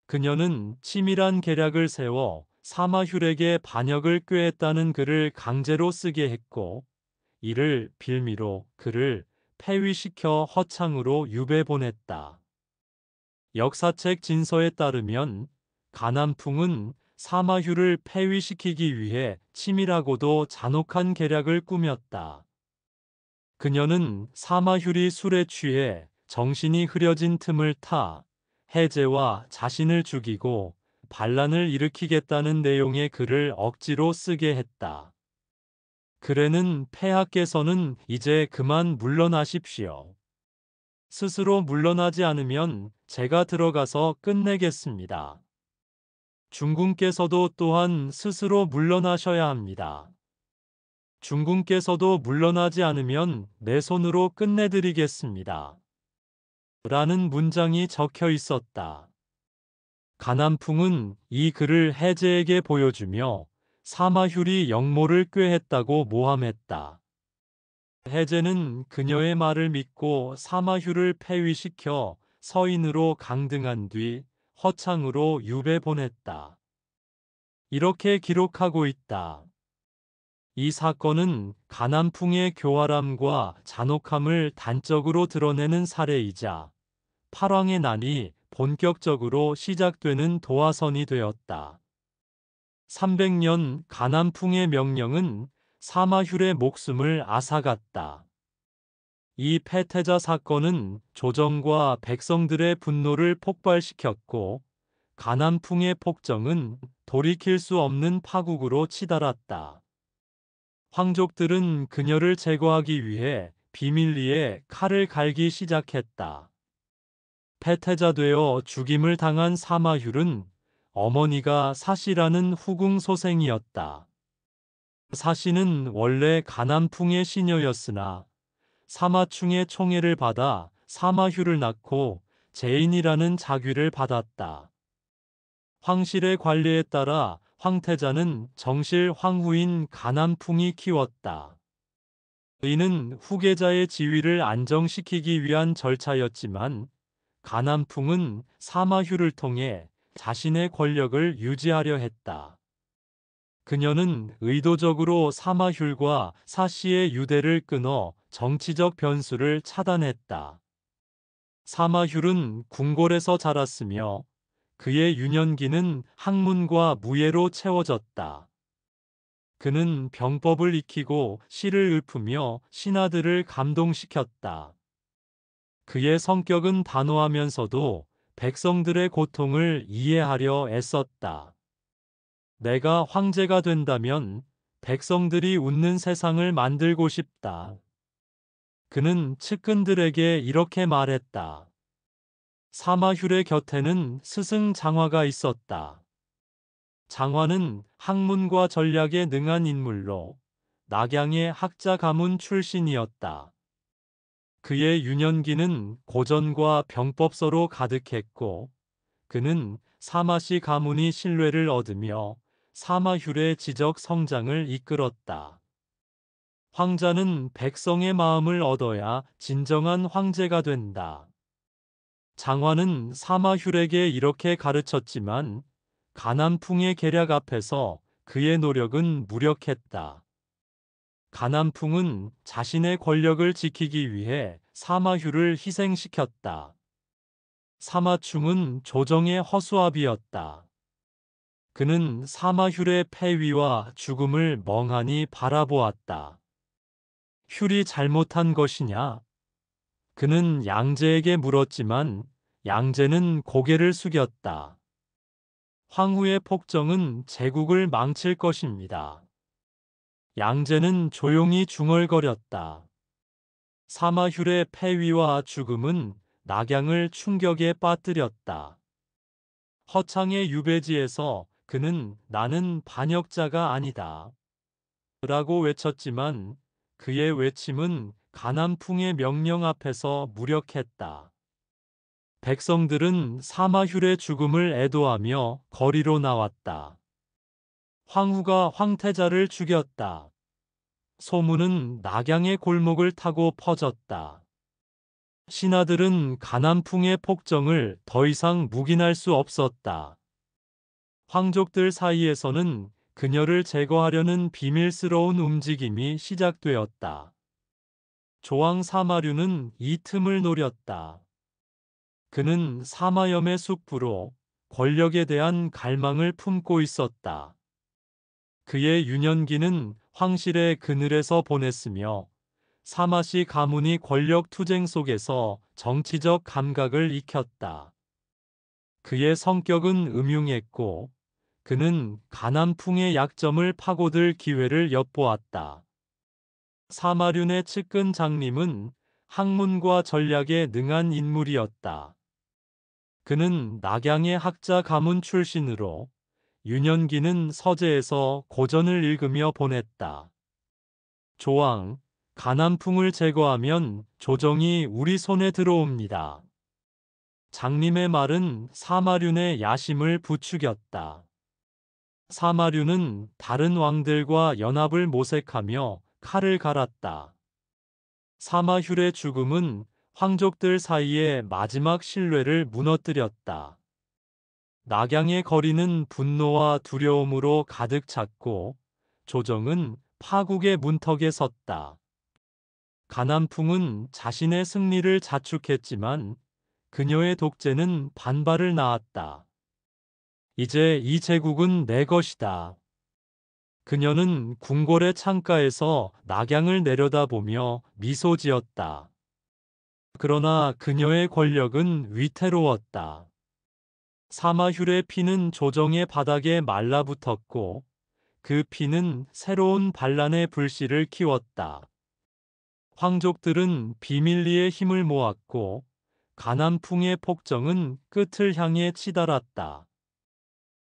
그녀는 치밀한 계략을 세워 사마휴에게 반역을 꾀했다는 글을 강제로 쓰게 했고 이를 빌미로 그를 폐위시켜 허창으로 유배 보냈다. 역사책 진서에 따르면 가난풍은 사마휴를 폐위시키기 위해 치밀하고도 잔혹한 계략을 꾸몄다. 그녀는 사마휴이 술에 취해 정신이 흐려진 틈을 타 해제와 자신을 죽이고 반란을 일으키겠다는 내용의 글을 억지로 쓰게 했다. 글에는 폐하께서는 이제 그만 물러나십시오. 스스로 물러나지 않으면 제가 들어가서 끝내겠습니다. 중궁께서도 또한 스스로 물러나셔야 합니다. 중궁께서도 물러나지 않으면 내 손으로 끝내드리겠습니다. 라는 문장이 적혀 있었다. 가난풍은 이 글을 해제에게 보여주며 사마휴이 역모를 꾀했다고 모함했다. 해제는 그녀의 말을 믿고 사마휴를 폐위시켜 서인으로 강등한 뒤 허창으로 유배 보냈다. 이렇게 기록하고 있다. 이 사건은 가난풍의 교활함과 잔혹함을 단적으로 드러내는 사례이자 팔왕의 난이 본격적으로 시작되는 도화선이 되었다. 300년 가난풍의 명령은 사마휴의 목숨을 앗아갔다. 이 패태자 사건은 조정과 백성들의 분노를 폭발시켰고 가난풍의 폭정은 돌이킬 수 없는 파국으로 치달았다. 황족들은 그녀를 제거하기 위해 비밀리에 칼을 갈기 시작했다. 패태자 되어 죽임을 당한 사마휴는 어머니가 사시라는 후궁 소생이었다. 사시는 원래 가난풍의 시녀였으나 사마충의 총애를 받아 사마휴를 낳고 제인이라는 자귀를 받았다. 황실의 관리에 따라 황태자는 정실 황후인 가난풍이 키웠다. 이는 후계자의 지위를 안정시키기 위한 절차였지만 가난풍은 사마휴를 통해 자신의 권력을 유지하려 했다. 그녀는 의도적으로 사마휴과 사시의 유대를 끊어 정치적 변수를 차단했다. 사마휴는 궁궐에서 자랐으며 그의 유년기는 학문과 무예로 채워졌다. 그는 병법을 익히고 시를 읊으며 신하들을 감동시켰다. 그의 성격은 단호하면서도 백성들의 고통을 이해하려 애썼다. 내가 황제가 된다면 백성들이 웃는 세상을 만들고 싶다. 그는 측근들에게 이렇게 말했다. 사마휴의 곁에는 스승 장화가 있었다. 장화는 학문과 전략에 능한 인물로 낙양의 학자 가문 출신이었다. 그의 유년기는 고전과 병법서로 가득했고 그는 사마시 가문이 신뢰를 얻으며 사마휴의 지적 성장을 이끌었다. 황자는 백성의 마음을 얻어야 진정한 황제가 된다. 장화는 사마휴에게 이렇게 가르쳤지만 가난풍의 계략 앞에서 그의 노력은 무력했다. 가난풍은 자신의 권력을 지키기 위해 사마휴를 희생시켰다. 사마충은 조정의 허수아비였다. 그는 사마휴의 패위와 죽음을 멍하니 바라보았다. 훌이 잘못한 것이냐? 그는 양제에게 물었지만 양제는 고개를 숙였다. 황후의 폭정은 제국을 망칠 것입니다. 양제는 조용히 중얼거렸다. 사마휴의 패위와 죽음은 낙양을 충격에 빠뜨렸다. 허창의 유배지에서 그는 나는 반역자가 아니다. 라고 외쳤지만 그의 외침은 가난풍의 명령 앞에서 무력했다. 백성들은 사마휴의 죽음을 애도하며 거리로 나왔다. 황후가 황태자를 죽였다. 소문은 낙양의 골목을 타고 퍼졌다. 신하들은 가난풍의 폭정을 더 이상 묵인할 수 없었다. 황족들 사이에서는 그녀를 제거하려는 비밀스러운 움직임이 시작되었다. 조왕 사마류는 이 틈을 노렸다. 그는 사마염의 숙부로 권력에 대한 갈망을 품고 있었다. 그의 유년기는 황실의 그늘에서 보냈으며 사마시 가문이 권력 투쟁 속에서 정치적 감각을 익혔다. 그의 성격은 음흉했고 그는 가난풍의 약점을 파고들 기회를 엿보았다. 사마륜의 측근 장림은 학문과 전략에 능한 인물이었다. 그는 낙양의 학자 가문 출신으로 유년기는 서재에서 고전을 읽으며 보냈다. 조왕, 가난풍을 제거하면 조정이 우리 손에 들어옵니다. 장림의 말은 사마륜의 야심을 부추겼다. 사마륜은 다른 왕들과 연합을 모색하며 칼을 갈았다. 사마휴의 죽음은 황족들 사이의 마지막 신뢰를 무너뜨렸다. 낙양의 거리는 분노와 두려움으로 가득 찼고 조정은 파국의 문턱에 섰다. 가난풍은 자신의 승리를 자축했지만 그녀의 독재는 반발을 낳았다. 이제 이 제국은 내 것이다. 그녀는 궁궐의 창가에서 낙양을 내려다보며 미소 지었다. 그러나 그녀의 권력은 위태로웠다. 사마휴의 피는 조정의 바닥에 말라붙었고 그 피는 새로운 반란의 불씨를 키웠다. 황족들은 비밀리에 힘을 모았고 가난풍의 폭정은 끝을 향해 치달았다.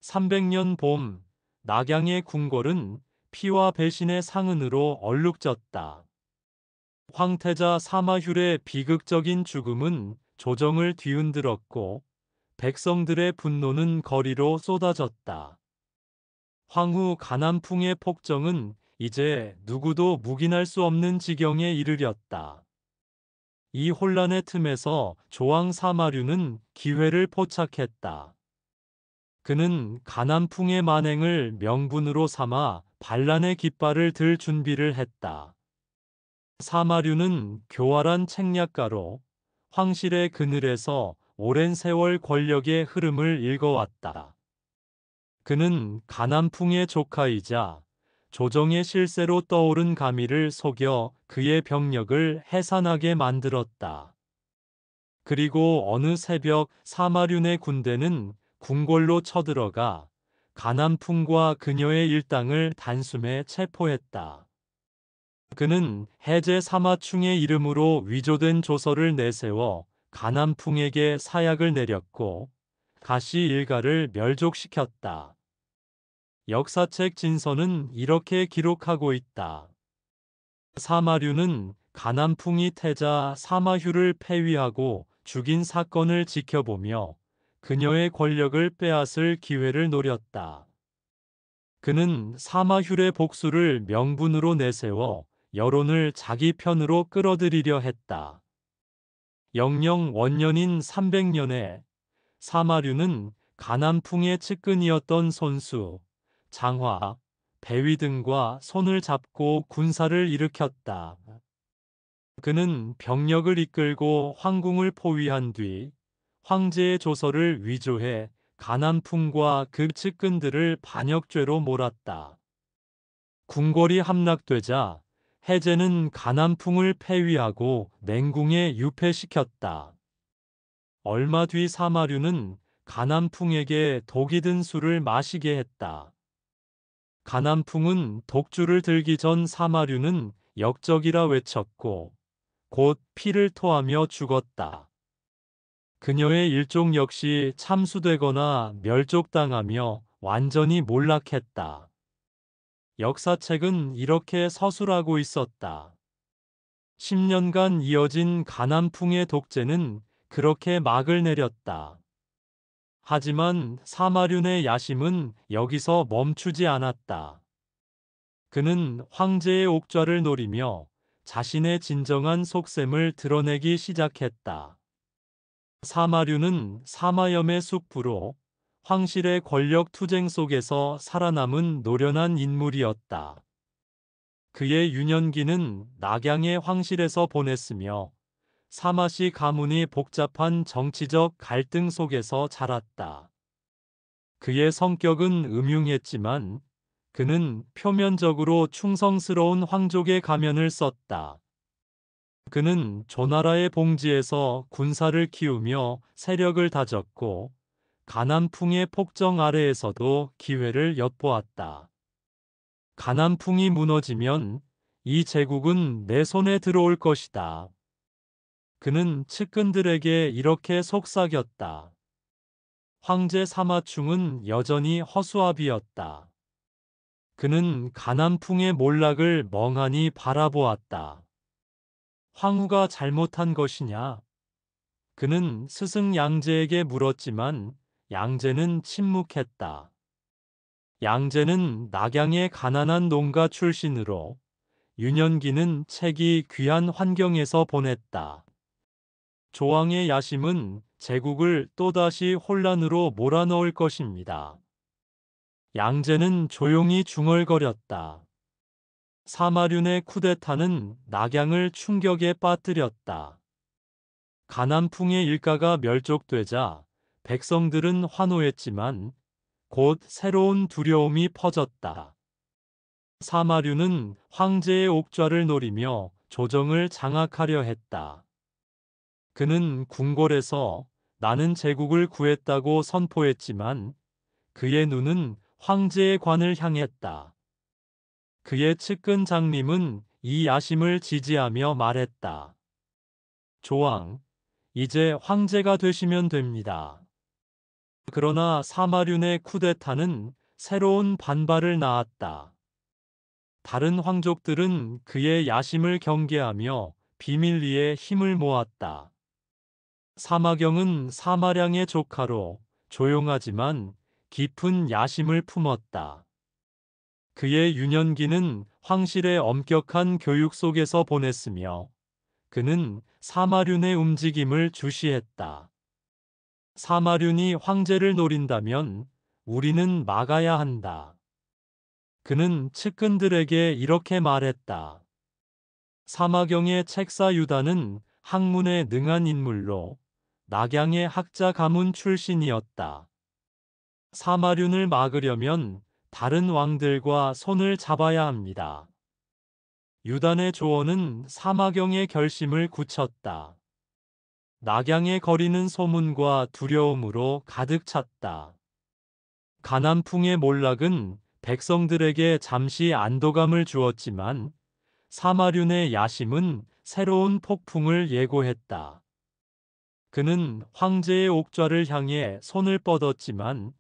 300년 봄, 낙양의 궁궐은 피와 배신의 상흔으로 얼룩졌다. 황태자 사마휴의 비극적인 죽음은 조정을 뒤흔들었고 백성들의 분노는 거리로 쏟아졌다. 황후 가난풍의 폭정은 이제 누구도 묵인할 수 없는 지경에 이르렀다. 이 혼란의 틈에서 조왕 사마류는 기회를 포착했다. 그는 가난풍의 만행을 명분으로 삼아 반란의 깃발을 들 준비를 했다. 사마류는 교활한 책략가로 황실의 그늘에서 오랜 세월 권력의 흐름을 읽어왔다. 그는 가난풍의 조카이자 조정의 실세로 떠오른 가미를 속여 그의 병력을 해산하게 만들었다. 그리고 어느 새벽 사마륜의 군대는 궁궐로 쳐들어가 가난풍과 그녀의 일당을 단숨에 체포했다. 그는 해제 사마충의 이름으로 위조된 조서를 내세워 가난풍에게 사약을 내렸고 가시 일가를 멸족시켰다. 역사책 진서는 이렇게 기록하고 있다. 사마류는 가난풍이 태자 사마휴를 폐위하고 죽인 사건을 지켜보며 그녀의 권력을 빼앗을 기회를 노렸다. 그는 사마휴의 복수를 명분으로 내세워 여론을 자기 편으로 끌어들이려 했다. 영영 원년인 300년에 사마류는 가난풍의 측근이었던 손수, 장화, 배위 등과 손을 잡고 군사를 일으켰다. 그는 병력을 이끌고 황궁을 포위한 뒤 황제의 조서를 위조해 가난풍과 그 측근들을 반역죄로 몰았다. 궁궐이 함락되자 해제는 가난풍을 폐위하고 맹궁에 유폐시켰다. 얼마 뒤 사마류는 가난풍에게 독이 든 술을 마시게 했다. 가난풍은 독주를 들기 전 사마류는 역적이라 외쳤고 곧 피를 토하며 죽었다. 그녀의 일족 역시 참수되거나 멸족당하며 완전히 몰락했다. 역사책은 이렇게 서술하고 있었다. 10년간 이어진 가난풍의 독재는 그렇게 막을 내렸다. 하지만 사마륜의 야심은 여기서 멈추지 않았다. 그는 황제의 옥좌를 노리며 자신의 진정한 속셈을 드러내기 시작했다. 사마륜은 사마염의 숙부로 황실의 권력 투쟁 속에서 살아남은 노련한 인물이었다. 그의 유년기는 낙양의 황실에서 보냈으며 사마시 가문이 복잡한 정치적 갈등 속에서 자랐다. 그의 성격은 음흉했지만 그는 표면적으로 충성스러운 황족의 가면을 썼다. 그는 조나라의 봉지에서 군사를 키우며 세력을 다졌고 가난풍의 폭정 아래에서도 기회를 엿보았다. 가난풍이 무너지면 이 제국은 내 손에 들어올 것이다. 그는 측근들에게 이렇게 속삭였다. 황제 사마충은 여전히 허수아비였다. 그는 가난풍의 몰락을 멍하니 바라보았다. 황후가 잘못한 것이냐? 그는 스승 양제에게 물었지만 양제는 침묵했다. 양제는 낙양의 가난한 농가 출신으로 유년기는 책이 귀한 환경에서 보냈다. 조왕의 야심은 제국을 또다시 혼란으로 몰아넣을 것입니다. 양제는 조용히 중얼거렸다. 사마륜의 쿠데타는 낙양을 충격에 빠뜨렸다. 가난풍의 일가가 멸족되자 백성들은 환호했지만 곧 새로운 두려움이 퍼졌다. 사마륜은 황제의 옥좌를 노리며 조정을 장악하려 했다. 그는 궁궐에서 나는 제국을 구했다고 선포했지만 그의 눈은 황제의 관을 향했다. 그의 측근 장림은 이 야심을 지지하며 말했다. 조왕, 이제 황제가 되시면 됩니다. 그러나 사마륜의 쿠데타는 새로운 반발을 낳았다. 다른 황족들은 그의 야심을 경계하며 비밀리에 힘을 모았다. 사마경은 사마량의 조카로 조용하지만 깊은 야심을 품었다. 그의 유년기는 황실의 엄격한 교육 속에서 보냈으며 그는 사마륜의 움직임을 주시했다. 사마륜이 황제를 노린다면 우리는 막아야 한다. 그는 측근들에게 이렇게 말했다. 사마경의 책사 유다는 학문에 능한 인물로 낙양의 학자 가문 출신이었다. 사마륜을 막으려면 다른 왕들과 손을 잡아야 합니다. 유단의 조언은 사마경의 결심을 굳혔다. 낙양의 거리는 소문과 두려움으로 가득 찼다. 가난풍의 몰락은 백성들에게 잠시 안도감을 주었지만 사마륜의 야심은 새로운 폭풍을 예고했다. 그는 황제의 옥좌를 향해 손을 뻗었지만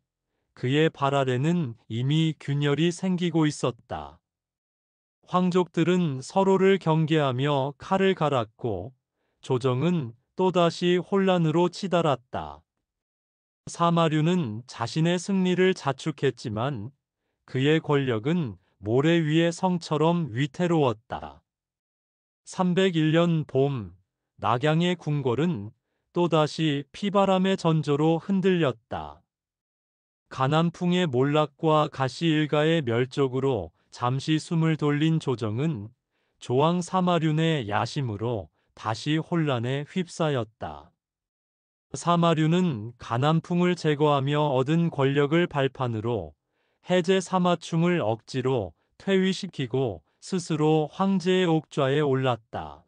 그의 발 아래는 이미 균열이 생기고 있었다. 황족들은 서로를 경계하며 칼을 갈았고 조정은 또다시 혼란으로 치달았다. 사마륜은 자신의 승리를 자축했지만 그의 권력은 모래 위의 성처럼 위태로웠다. 301년 봄, 낙양의 궁궐은 또다시 피바람의 전조로 흔들렸다. 가난풍의 몰락과 가시 일가의 멸족으로 잠시 숨을 돌린 조정은 조왕 사마륜의 야심으로 다시 혼란에 휩싸였다. 사마륜은 가난풍을 제거하며 얻은 권력을 발판으로 해제 사마충을 억지로 퇴위시키고 스스로 황제의 옥좌에 올랐다.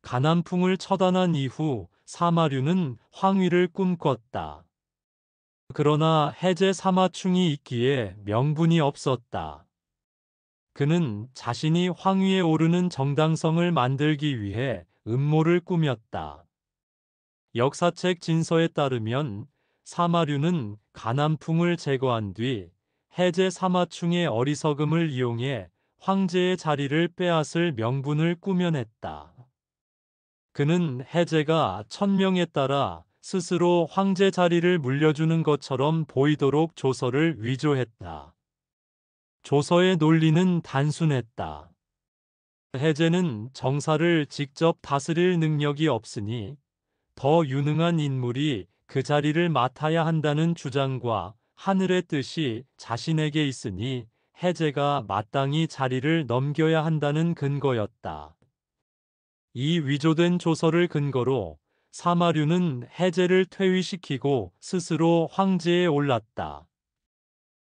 가난풍을 처단한 이후 사마륜은 황위를 꿈꿨다. 그러나 해제 사마충이 있기에 명분이 없었다. 그는 자신이 황위에 오르는 정당성을 만들기 위해 음모를 꾸몄다. 역사책 진서에 따르면 사마륜은 가난풍을 제거한 뒤 해제 사마충의 어리석음을 이용해 황제의 자리를 빼앗을 명분을 꾸며냈다. 그는 해제가 천명에 따라 스스로 황제 자리를 물려주는 것처럼 보이도록 조서를 위조했다. 조서의 논리는 단순했다. 해제는 정사를 직접 다스릴 능력이 없으니 더 유능한 인물이 그 자리를 맡아야 한다는 주장과 하늘의 뜻이 자신에게 있으니 해제가 마땅히 자리를 넘겨야 한다는 근거였다. 이 위조된 조서를 근거로 사마륜은 해제를 퇴위시키고 스스로 황제에 올랐다.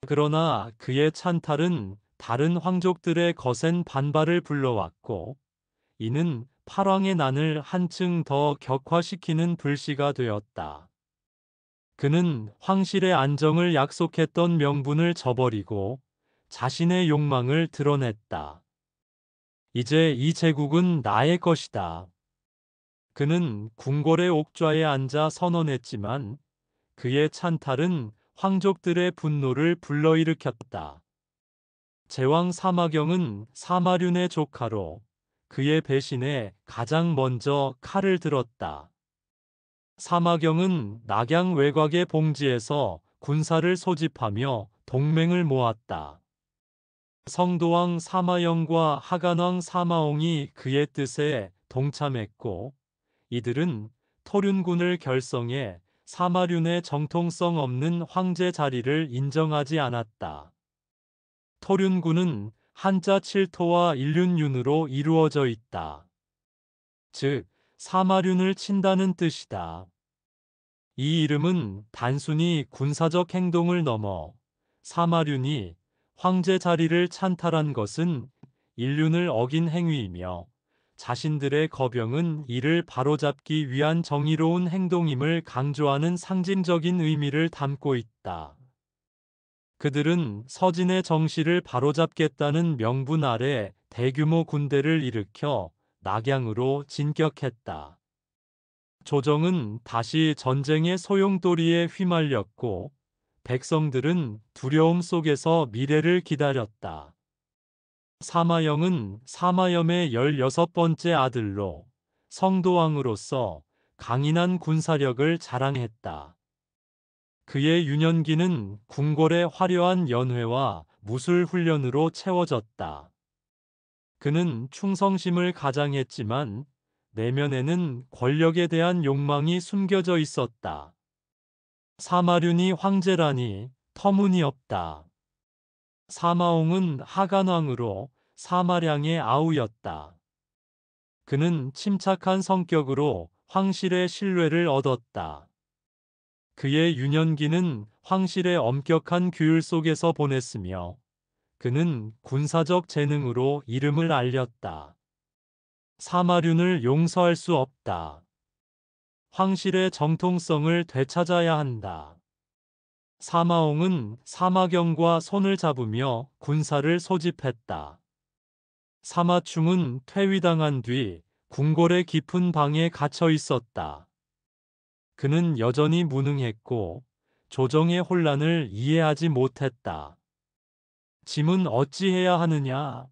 그러나 그의 찬탈은 다른 황족들의 거센 반발을 불러왔고 이는 팔왕의 난을 한층 더 격화시키는 불씨가 되었다. 그는 황실의 안정을 약속했던 명분을 저버리고 자신의 욕망을 드러냈다. 이제 이 제국은 나의 것이다. 그는 궁궐의 옥좌에 앉아 선언했지만 그의 찬탈은 황족들의 분노를 불러일으켰다. 제왕 사마경은 사마륜의 조카로 그의 배신에 가장 먼저 칼을 들었다. 사마경은 낙양 외곽의 봉지에서 군사를 소집하며 동맹을 모았다. 성도왕 사마영과 하간왕 사마옹이 그의 뜻에 동참했고 이들은 토륜군을 결성해 사마륜의 정통성 없는 황제 자리를 인정하지 않았다. 토륜군은 한자 7토와 일륜윤으로 이루어져 있다. 즉, 사마륜을 친다는 뜻이다. 이 이름은 단순히 군사적 행동을 넘어 사마륜이 황제 자리를 찬탈한 것은 인륜을 어긴 행위이며 자신들의 거병은 이를 바로잡기 위한 정의로운 행동임을 강조하는 상징적인 의미를 담고 있다. 그들은 서진의 정씨를 바로잡겠다는 명분 아래 대규모 군대를 일으켜 낙양으로 진격했다. 조정은 다시 전쟁의 소용돌이에 휘말렸고 백성들은 두려움 속에서 미래를 기다렸다. 사마영은 사마염의 16번째 아들로 성도왕으로서 강인한 군사력을 자랑했다. 그의 유년기는 궁궐의 화려한 연회와 무술 훈련으로 채워졌다. 그는 충성심을 가장했지만 내면에는 권력에 대한 욕망이 숨겨져 있었다. 사마륜이 황제라니 터무니없다. 사마옹은 하간왕으로 사마량의 아우였다. 그는 침착한 성격으로 황실의 신뢰를 얻었다. 그의 유년기는 황실의 엄격한 규율 속에서 보냈으며 그는 군사적 재능으로 이름을 알렸다. 사마륜을 용서할 수 없다. 황실의 정통성을 되찾아야 한다. 사마홍은 사마경과 손을 잡으며 군사를 소집했다. 사마충은 퇴위당한 뒤 궁궐의 깊은 방에 갇혀 있었다. 그는 여전히 무능했고 조정의 혼란을 이해하지 못했다. 짐은 어찌해야 하느냐?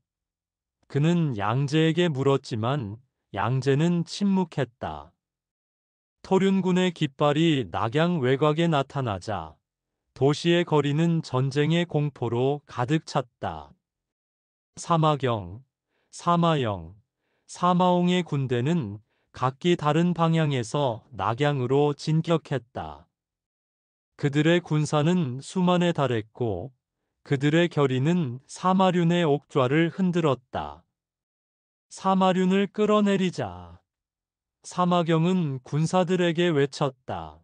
그는 양제에게 물었지만 양제는 침묵했다. 토륜군의 깃발이 낙양 외곽에 나타나자 도시의 거리는 전쟁의 공포로 가득 찼다. 사마경, 사마영, 사마홍의 군대는 각기 다른 방향에서 낙양으로 진격했다. 그들의 군사는 수만에 달했고 그들의 결의는 사마륜의 옥좌를 흔들었다. 사마륜을 끌어내리자. 사마경은 군사들에게 외쳤다.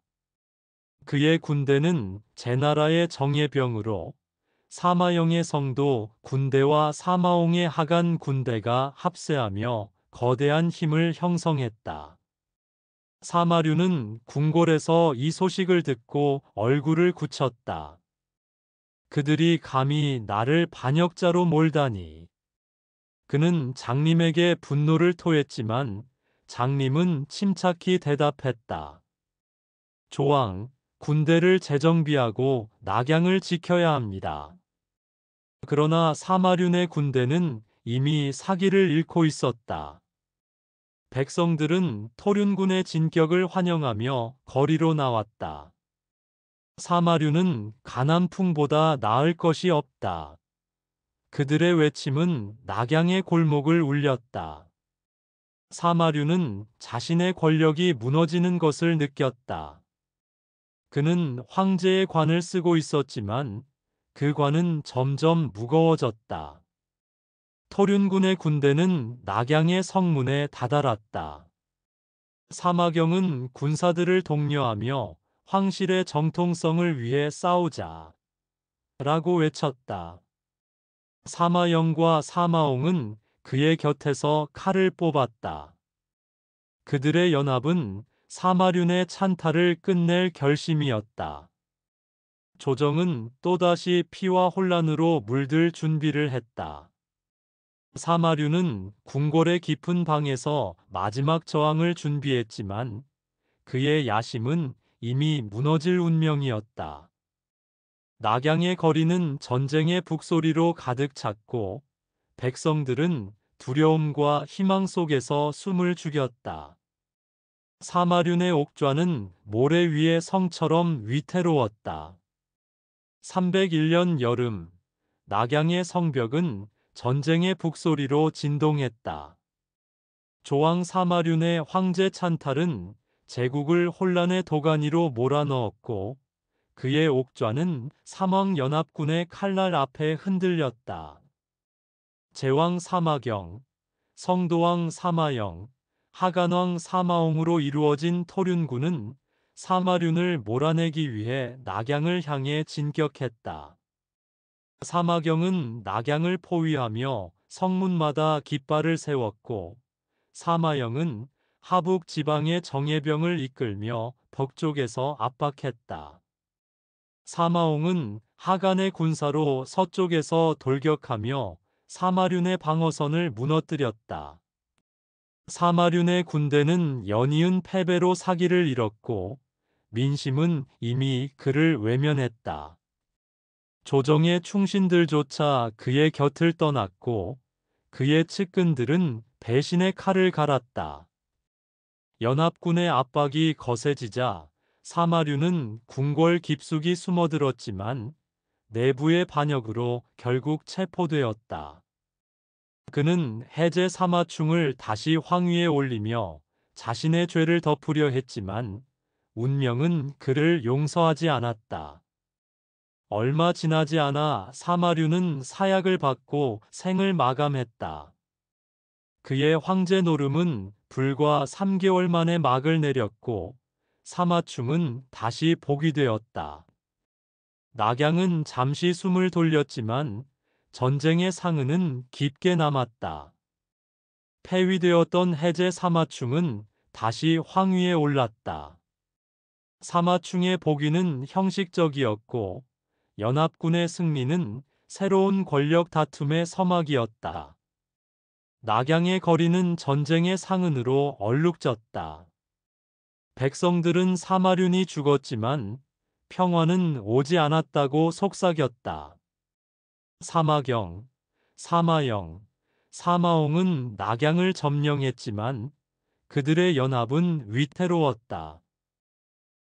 그의 군대는 제나라의 정예병으로 사마영의 성도 군대와 사마홍의 하간 군대가 합세하며 거대한 힘을 형성했다. 사마륜은 궁궐에서 이 소식을 듣고 얼굴을 굳혔다. 그들이 감히 나를 반역자로 몰다니. 그는 장림에게 분노를 토했지만 장림은 침착히 대답했다. 조왕, 군대를 재정비하고 낙양을 지켜야 합니다. 그러나 사마륜의 군대는 이미 사기를 잃고 있었다. 백성들은 토륜군의 진격을 환영하며 거리로 나왔다. 사마륜은 가난풍보다 나을 것이 없다. 그들의 외침은 낙양의 골목을 울렸다. 사마륜은 자신의 권력이 무너지는 것을 느꼈다. 그는 황제의 관을 쓰고 있었지만 그 관은 점점 무거워졌다. 토륜군의 군대는 낙양의 성문에 다다랐다. 사마경은 군사들을 독려하며 황실의 정통성을 위해 싸우자 라고 외쳤다. 사마영과 사마홍은 그의 곁에서 칼을 뽑았다. 그들의 연합은 사마륜의 찬탈을 끝낼 결심이었다. 조정은 또다시 피와 혼란으로 물들 준비를 했다. 사마륜은 궁궐의 깊은 방에서 마지막 저항을 준비했지만 그의 야심은 이미 무너질 운명이었다. 낙양의 거리는 전쟁의 북소리로 가득 찼고 백성들은 두려움과 희망 속에서 숨을 죽였다. 사마륜의 옥좌는 모래 위의 성처럼 위태로웠다. 301년 여름, 낙양의 성벽은 전쟁의 북소리로 진동했다. 조왕 사마륜의 황제 찬탈은 제국을 혼란의 도가니로 몰아넣었고 그의 옥좌는 삼왕연합군의 칼날 앞에 흔들렸다. 제왕 사마경, 성도왕 사마영, 하간왕 사마홍으로 이루어진 토륜군은 사마륜을 몰아내기 위해 낙양을 향해 진격했다. 사마경은 낙양을 포위하며 성문마다 깃발을 세웠고 사마영은 하북 지방의 정예병을 이끌며 북쪽에서 압박했다. 사마홍은 하간의 군사로 서쪽에서 돌격하며 사마륜의 방어선을 무너뜨렸다. 사마륜의 군대는 연이은 패배로 사기를 잃었고 민심은 이미 그를 외면했다. 조정의 충신들조차 그의 곁을 떠났고 그의 측근들은 배신의 칼을 갈았다. 연합군의 압박이 거세지자 사마륜은 궁궐 깊숙이 숨어들었지만 내부의 반역으로 결국 체포되었다. 그는 해제 사마충을 다시 황위에 올리며 자신의 죄를 덮으려 했지만 운명은 그를 용서하지 않았다. 얼마 지나지 않아 사마륜은 사약을 받고 생을 마감했다. 그의 황제 노름은 불과 3개월 만에 막을 내렸고 사마충은 다시 복이 되었다. 낙양은 잠시 숨을 돌렸지만 전쟁의 상흔은 깊게 남았다. 폐위되었던 해제 사마충은 다시 황위에 올랐다. 사마충의 복위는 형식적이었고 연합군의 승리는 새로운 권력 다툼의 서막이었다. 낙양의 거리는 전쟁의 상흔으로 얼룩졌다. 백성들은 사마륜이 죽었지만 평화는 오지 않았다고 속삭였다. 사마경, 사마영, 사마옹은 낙양을 점령했지만 그들의 연합은 위태로웠다.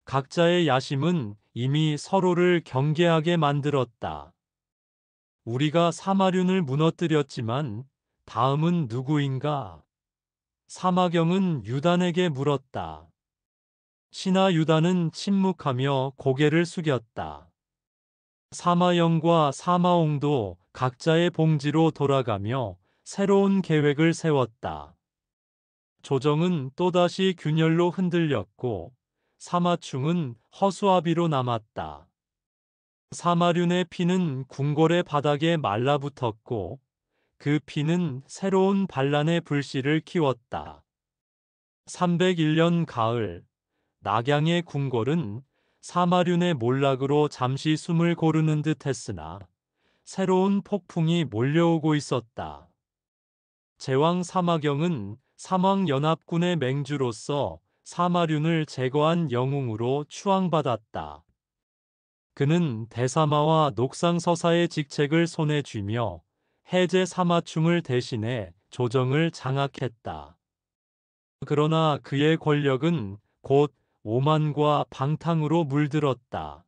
각자의 야심은 이미 서로를 경계하게 만들었다. 우리가 사마륜을 무너뜨렸지만 다음은 누구인가? 사마경은 유단에게 물었다. 신하 유단은 침묵하며 고개를 숙였다. 사마영과 사마옹도 각자의 봉지로 돌아가며 새로운 계획을 세웠다. 조정은 또다시 균열로 흔들렸고 사마충은 허수아비로 남았다. 사마륜의 피는 궁궐의 바닥에 말라붙었고 그 피는 새로운 반란의 불씨를 키웠다. 301년 가을, 낙양의 궁궐은 사마륜의 몰락으로 잠시 숨을 고르는 듯 했으나 새로운 폭풍이 몰려오고 있었다. 제왕 사마경은 삼왕연합군의 맹주로서 사마륜을 제거한 영웅으로 추앙받았다. 그는 대사마와 녹상서사의 직책을 손에 쥐며 해제 사마충을 대신해 조정을 장악했다. 그러나 그의 권력은 곧 오만과 방탕으로 물들었다.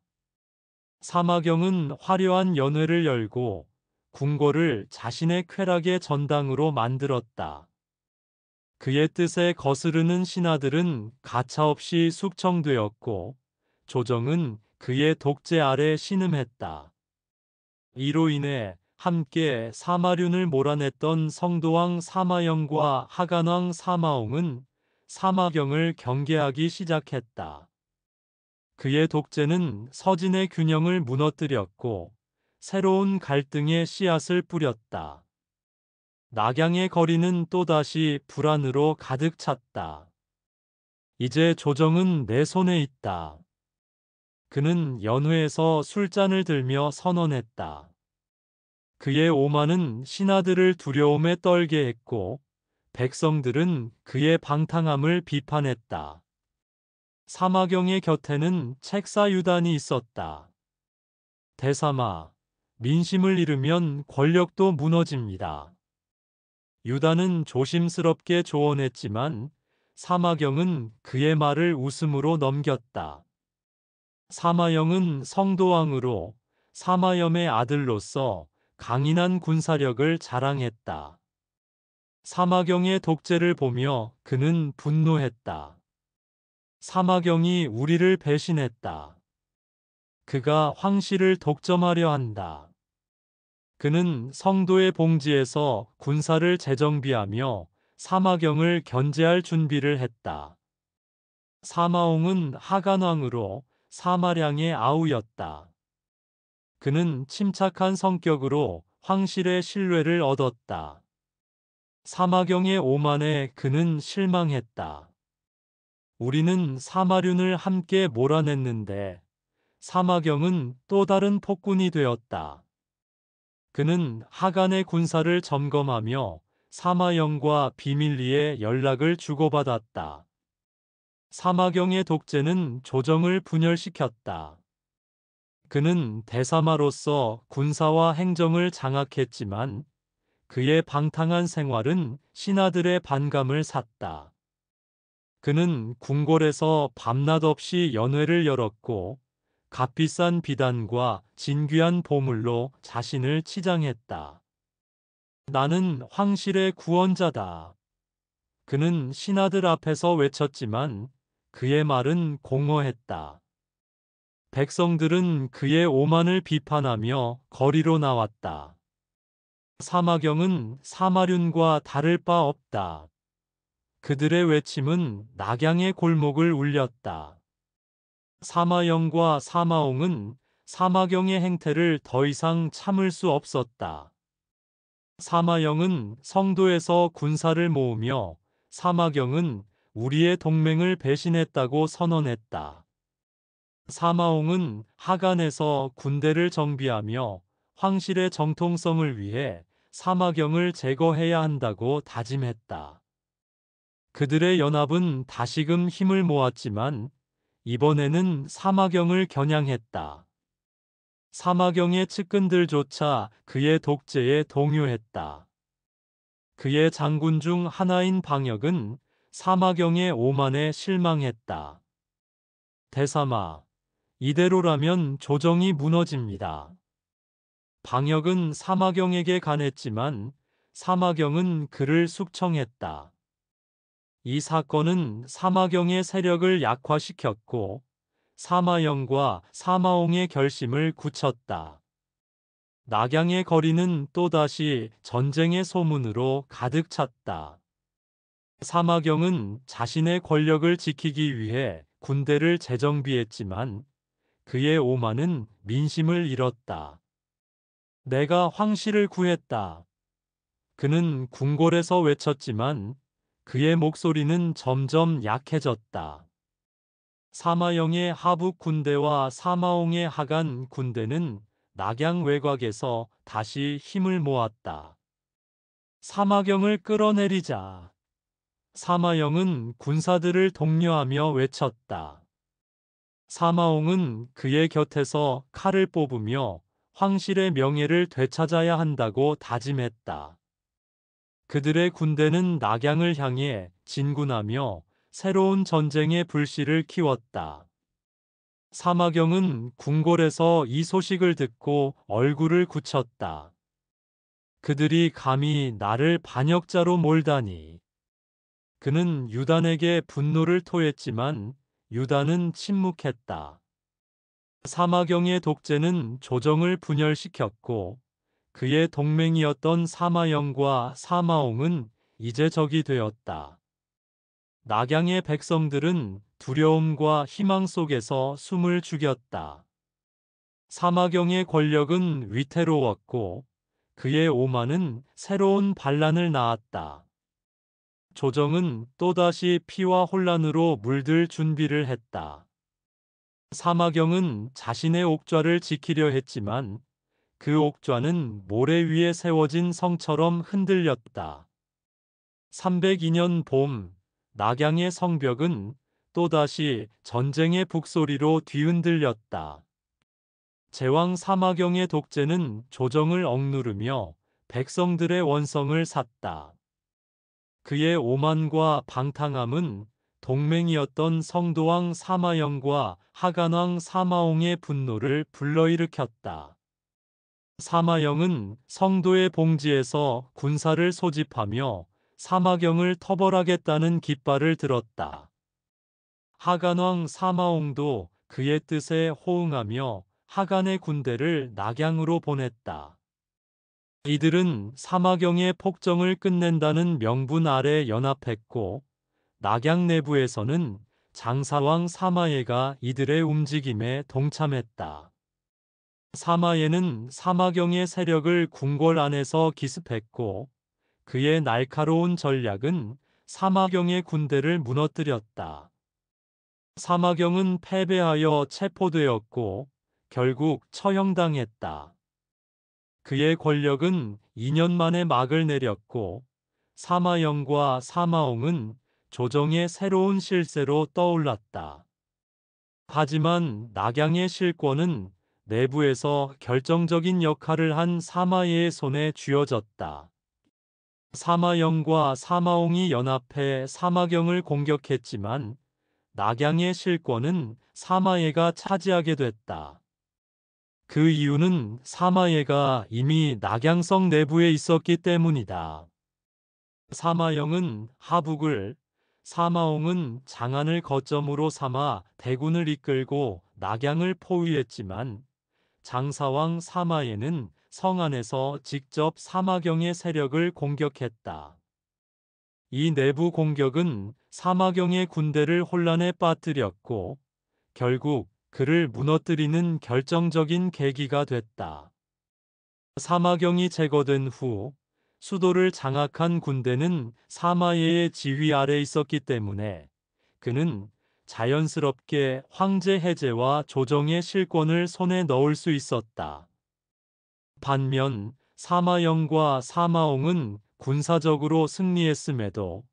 사마경은 화려한 연회를 열고 궁궐을 자신의 쾌락의 전당으로 만들었다. 그의 뜻에 거스르는 신하들은 가차없이 숙청되었고 조정은 그의 독재 아래 신음했다. 이로 인해 함께 사마륜을 몰아냈던 성도왕 사마영과 하간왕 사마옹은 사마경을 경계하기 시작했다. 그의 독재는 서진의 균형을 무너뜨렸고 새로운 갈등의 씨앗을 뿌렸다. 낙양의 거리는 또다시 불안으로 가득 찼다. 이제 조정은 내 손에 있다. 그는 연회에서 술잔을 들며 선언했다. 그의 오만은 신하들을 두려움에 떨게 했고 백성들은 그의 방탕함을 비판했다. 사마경의 곁에는 책사유단이 있었다. 대사마, 민심을 잃으면 권력도 무너집니다. 유다는 조심스럽게 조언했지만 사마경은 그의 말을 웃음으로 넘겼다. 사마영은 성도왕으로 사마염의 아들로서 강인한 군사력을 자랑했다. 사마경의 독재를 보며 그는 분노했다. 사마경이 우리를 배신했다. 그가 황실을 독점하려 한다. 그는 성도의 봉지에서 군사를 재정비하며 사마경을 견제할 준비를 했다. 사마옹은 하간왕으로 사마량의 아우였다. 그는 침착한 성격으로 황실의 신뢰를 얻었다. 사마경의 오만에 그는 실망했다. 우리는 사마륜을 함께 몰아냈는데 사마경은 또 다른 폭군이 되었다. 그는 하간의 군사를 점검하며 사마영과 비밀리에 연락을 주고받았다. 사마경의 독재는 조정을 분열시켰다. 그는 대사마로서 군사와 행정을 장악했지만 그의 방탕한 생활은 신하들의 반감을 샀다. 그는 궁궐에서 밤낮 없이 연회를 열었고 값비싼 비단과 진귀한 보물로 자신을 치장했다. 나는 황실의 구원자다. 그는 신하들 앞에서 외쳤지만 그의 말은 공허했다. 백성들은 그의 오만을 비판하며 거리로 나왔다. 사마경은 사마륜과 다를 바 없다. 그들의 외침은 낙양의 골목을 울렸다. 사마영과 사마옹은 사마경의 행태를 더 이상 참을 수 없었다. 사마영은 성도에서 군사를 모으며 사마경은 우리의 동맹을 배신했다고 선언했다. 사마옹은 하간에서 군대를 정비하며 황실의 정통성을 위해 사마경을 제거해야 한다고 다짐했다. 그들의 연합은 다시금 힘을 모았지만 이번에는 사마경을 겨냥했다. 사마경의 측근들조차 그의 독재에 동요했다. 그의 장군 중 하나인 방역은 사마경의 오만에 실망했다. 대사마, 이대로라면 조정이 무너집니다. 방역은 사마경에게 간했지만 사마경은 그를 숙청했다. 이 사건은 사마경의 세력을 약화시켰고 사마영과 사마옹의 결심을 굳혔다. 낙양의 거리는 또다시 전쟁의 소문으로 가득 찼다. 사마경은 자신의 권력을 지키기 위해 군대를 재정비했지만 그의 오만은 민심을 잃었다. 내가 황실을 구했다. 그는 궁궐에서 외쳤지만 그의 목소리는 점점 약해졌다. 사마영의 하북 군대와 사마옹의 하간 군대는 낙양 외곽에서 다시 힘을 모았다. 사마경을 끌어내리자. 사마영은 군사들을 독려하며 외쳤다. 사마옹은 그의 곁에서 칼을 뽑으며 황실의 명예를 되찾아야 한다고 다짐했다. 그들의 군대는 낙양을 향해 진군하며 새로운 전쟁의 불씨를 키웠다. 사마경은 궁궐에서 이 소식을 듣고 얼굴을 굳혔다. 그들이 감히 나를 반역자로 몰다니. 그는 유단에게 분노를 토했지만 유단은 침묵했다. 사마경의 독재는 조정을 분열시켰고 그의 동맹이었던 사마영과 사마옹은 이제 적이 되었다. 낙양의 백성들은 두려움과 희망 속에서 숨을 죽였다. 사마경의 권력은 위태로웠고 그의 오만은 새로운 반란을 낳았다. 조정은 또다시 피와 혼란으로 물들 준비를 했다. 사마경은 자신의 옥좌를 지키려 했지만 그 옥좌는 모래 위에 세워진 성처럼 흔들렸다. 302년 봄, 낙양의 성벽은 또다시 전쟁의 북소리로 뒤흔들렸다. 제왕 사마경의 독재는 조정을 억누르며 백성들의 원성을 샀다. 그의 오만과 방탕함은 동맹이었던 성도왕 사마영과 하간왕 사마옹의 분노를 불러일으켰다. 사마영은 성도의 봉지에서 군사를 소집하며 사마경을 터벌하겠다는 깃발을 들었다. 하간왕 사마옹도 그의 뜻에 호응하며 하간의 군대를 낙양으로 보냈다. 이들은 사마경의 폭정을 끝낸다는 명분 아래 연합했고 낙양 내부에서는 장사왕 사마예가 이들의 움직임에 동참했다. 사마예는 사마경의 세력을 궁궐 안에서 기습했고 그의 날카로운 전략은 사마경의 군대를 무너뜨렸다. 사마경은 패배하여 체포되었고 결국 처형당했다. 그의 권력은 2년 만에 막을 내렸고 사마영과 사마옹은 조정의 새로운 실세로 떠올랐다. 하지만 낙양의 실권은 내부에서 결정적인 역할을 한 사마예의 손에 쥐어졌다. 사마영과 사마옹이 연합해 사마경을 공격했지만 낙양의 실권은 사마예가 차지하게 됐다. 그 이유는 사마예가 이미 낙양성 내부에 있었기 때문이다. 사마영은 하북을, 사마옹은 장안을 거점으로 삼아 대군을 이끌고 낙양을 포위했지만 장사왕 사마예는 성 안에서 직접 사마경의 세력을 공격했다. 이 내부 공격은 사마경의 군대를 혼란에 빠뜨렸고 결국 그를 무너뜨리는 결정적인 계기가 됐다. 사마경이 제거된 후 수도를 장악한 군대는 사마예의 지휘 아래 있었기 때문에 그는 자연스럽게 황제 해제와 조정의 실권을 손에 넣을 수 있었다. 반면 사마영과 사마옹은 군사적으로 승리했음에도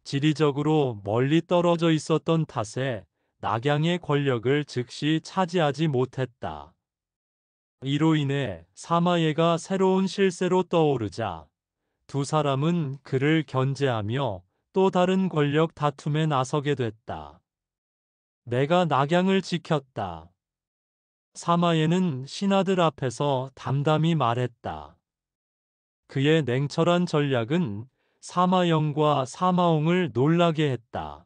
지리적으로 멀리 떨어져 있었던 탓에 낙양의 권력을 즉시 차지하지 못했다. 이로 인해 사마예가 새로운 실세로 떠오르자 두 사람은 그를 견제하며 또 다른 권력 다툼에 나서게 됐다. 내가 낙양을 지켰다. 사마예는 신하들 앞에서 담담히 말했다. 그의 냉철한 전략은 사마영과 사마옹을 놀라게 했다.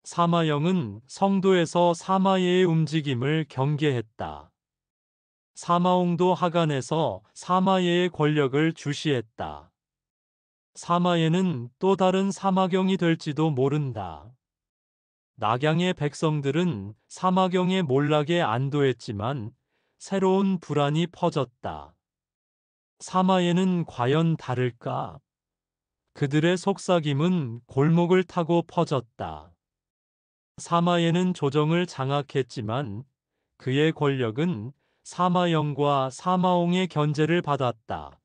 사마영은 성도에서 사마예의 움직임을 경계했다. 사마옹도 하간에서 사마예의 권력을 주시했다. 사마예는 또 다른 사마경이 될지도 모른다. 낙양의 백성들은 사마경의 몰락에 안도했지만 새로운 불안이 퍼졌다. 사마예는 과연 다를까? 그들의 속삭임은 골목을 타고 퍼졌다. 사마예는 조정을 장악했지만 그의 권력은 사마영과 사마옹의 견제를 받았다.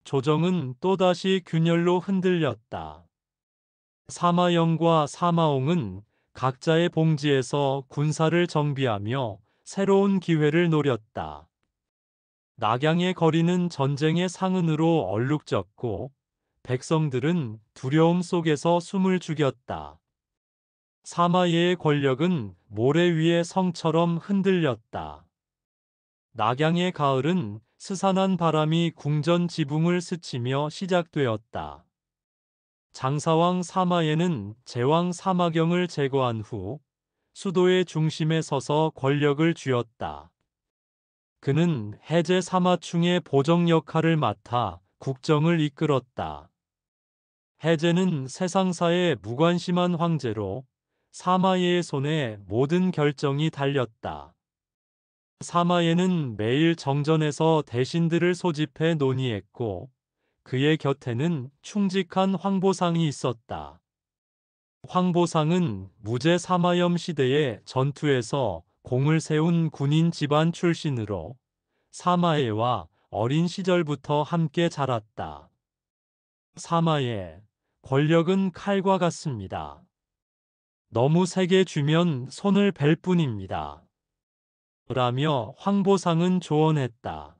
조정은 또다시 균열로 흔들렸다. 사마영과 사마옹은 각자의 봉지에서 군사를 정비하며 새로운 기회를 노렸다. 낙양의 거리는 전쟁의 상흔으로 얼룩졌고 백성들은 두려움 속에서 숨을 죽였다. 사마예의 권력은 모래 위의 성처럼 흔들렸다. 낙양의 가을은 스산한 바람이 궁전 지붕을 스치며 시작되었다. 장사왕 사마예는 제왕 사마경을 제거한 후 수도의 중심에 서서 권력을 쥐었다. 그는 해제 사마충의 보정 역할을 맡아 국정을 이끌었다. 해제는 세상사에 무관심한 황제로 사마예의 손에 모든 결정이 달렸다. 사마예는 매일 정전에서 대신들을 소집해 논의했고 그의 곁에는 충직한 황보상이 있었다. 황보상은 무제 사마염 시대의 전투에서 공을 세운 군인 집안 출신으로 사마예와 어린 시절부터 함께 자랐다. 사마예, 권력은 칼과 같습니다. 너무 세게 쥐면 손을 벨 뿐입니다. 라며 황보상은 조언했다.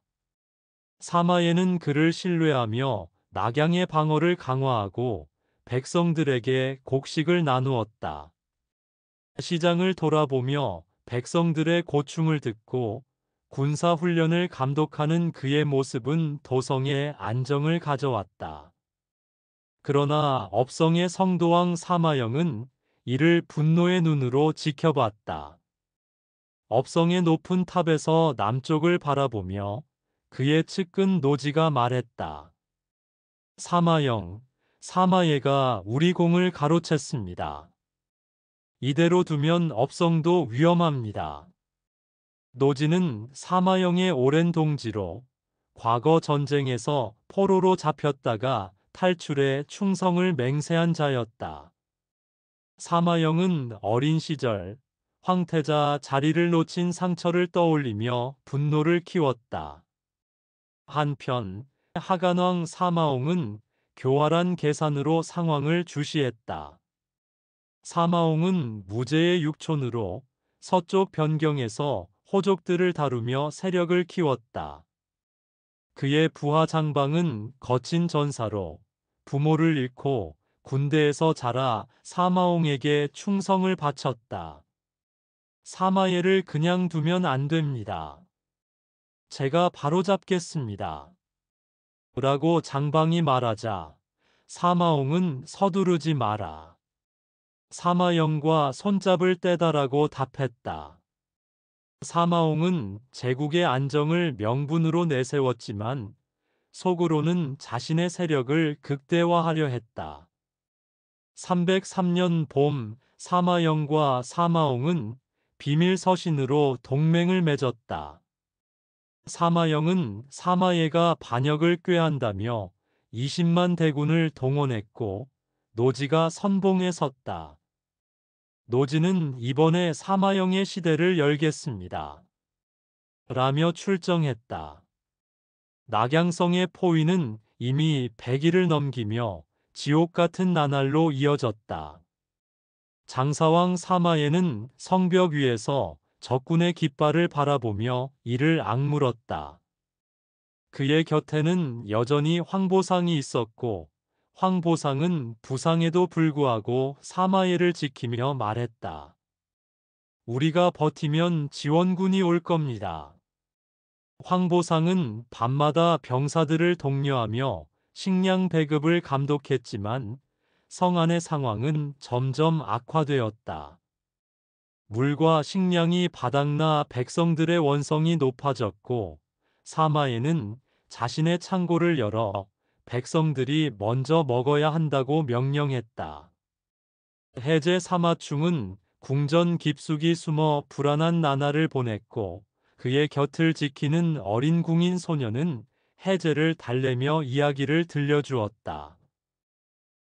사마예는 그를 신뢰하며 낙양의 방어를 강화하고 백성들에게 곡식을 나누었다. 시장을 돌아보며 백성들의 고충을 듣고 군사훈련을 감독하는 그의 모습은 도성에 안정을 가져왔다. 그러나 업성의 성도왕 사마영은 이를 분노의 눈으로 지켜봤다. 업성의 높은 탑에서 남쪽을 바라보며 그의 측근 노지가 말했다. 사마영, 사마예가 우리 공을 가로챘습니다. 이대로 두면 업성도 위험합니다. 노지는 사마영의 오랜 동지로 과거 전쟁에서 포로로 잡혔다가 탈출해 충성을 맹세한 자였다. 사마영은 어린 시절 황태자 자리를 놓친 상처를 떠올리며 분노를 키웠다. 한편 하간왕 사마옹은 교활한 계산으로 상황을 주시했다. 사마옹은 무제의 육촌으로 서쪽 변경에서 호족들을 다루며 세력을 키웠다. 그의 부하 장방은 거친 전사로 부모를 잃고 군대에서 자라 사마옹에게 충성을 바쳤다. 사마예를 그냥 두면 안 됩니다. 제가 바로잡겠습니다. 라고 장방이 말하자 사마옹은 서두르지 마라. 사마영과 손잡을 때다라고 답했다. 사마옹은 제국의 안정을 명분으로 내세웠지만 속으로는 자신의 세력을 극대화하려 했다. 303년 봄 사마영과 사마옹은 비밀 서신으로 동맹을 맺었다. 사마영은 사마예가 반역을 꾀한다며 20만 대군을 동원했고 노지가 선봉에 섰다. 노지는 이번에 사마영의 시대를 열겠습니다. 라며 출정했다. 낙양성의 포위는 이미 100일을 넘기며 지옥 같은 나날로 이어졌다. 장사왕 사마예는 성벽 위에서 적군의 깃발을 바라보며 이를 악물었다. 그의 곁에는 여전히 황보상이 있었고 황보상은 부상에도 불구하고 사마예를 지키며 말했다. 우리가 버티면 지원군이 올 겁니다. 황보상은 밤마다 병사들을 독려하며 식량 배급을 감독했지만 성 안의 상황은 점점 악화되었다. 물과 식량이 바닥나 백성들의 원성이 높아졌고 사마예는 자신의 창고를 열어 백성들이 먼저 먹어야 한다고 명령했다. 해제 사마충은 궁전 깊숙이 숨어 불안한 나날을 보냈고 그의 곁을 지키는 어린 궁인 소녀는 해제를 달래며 이야기를 들려주었다.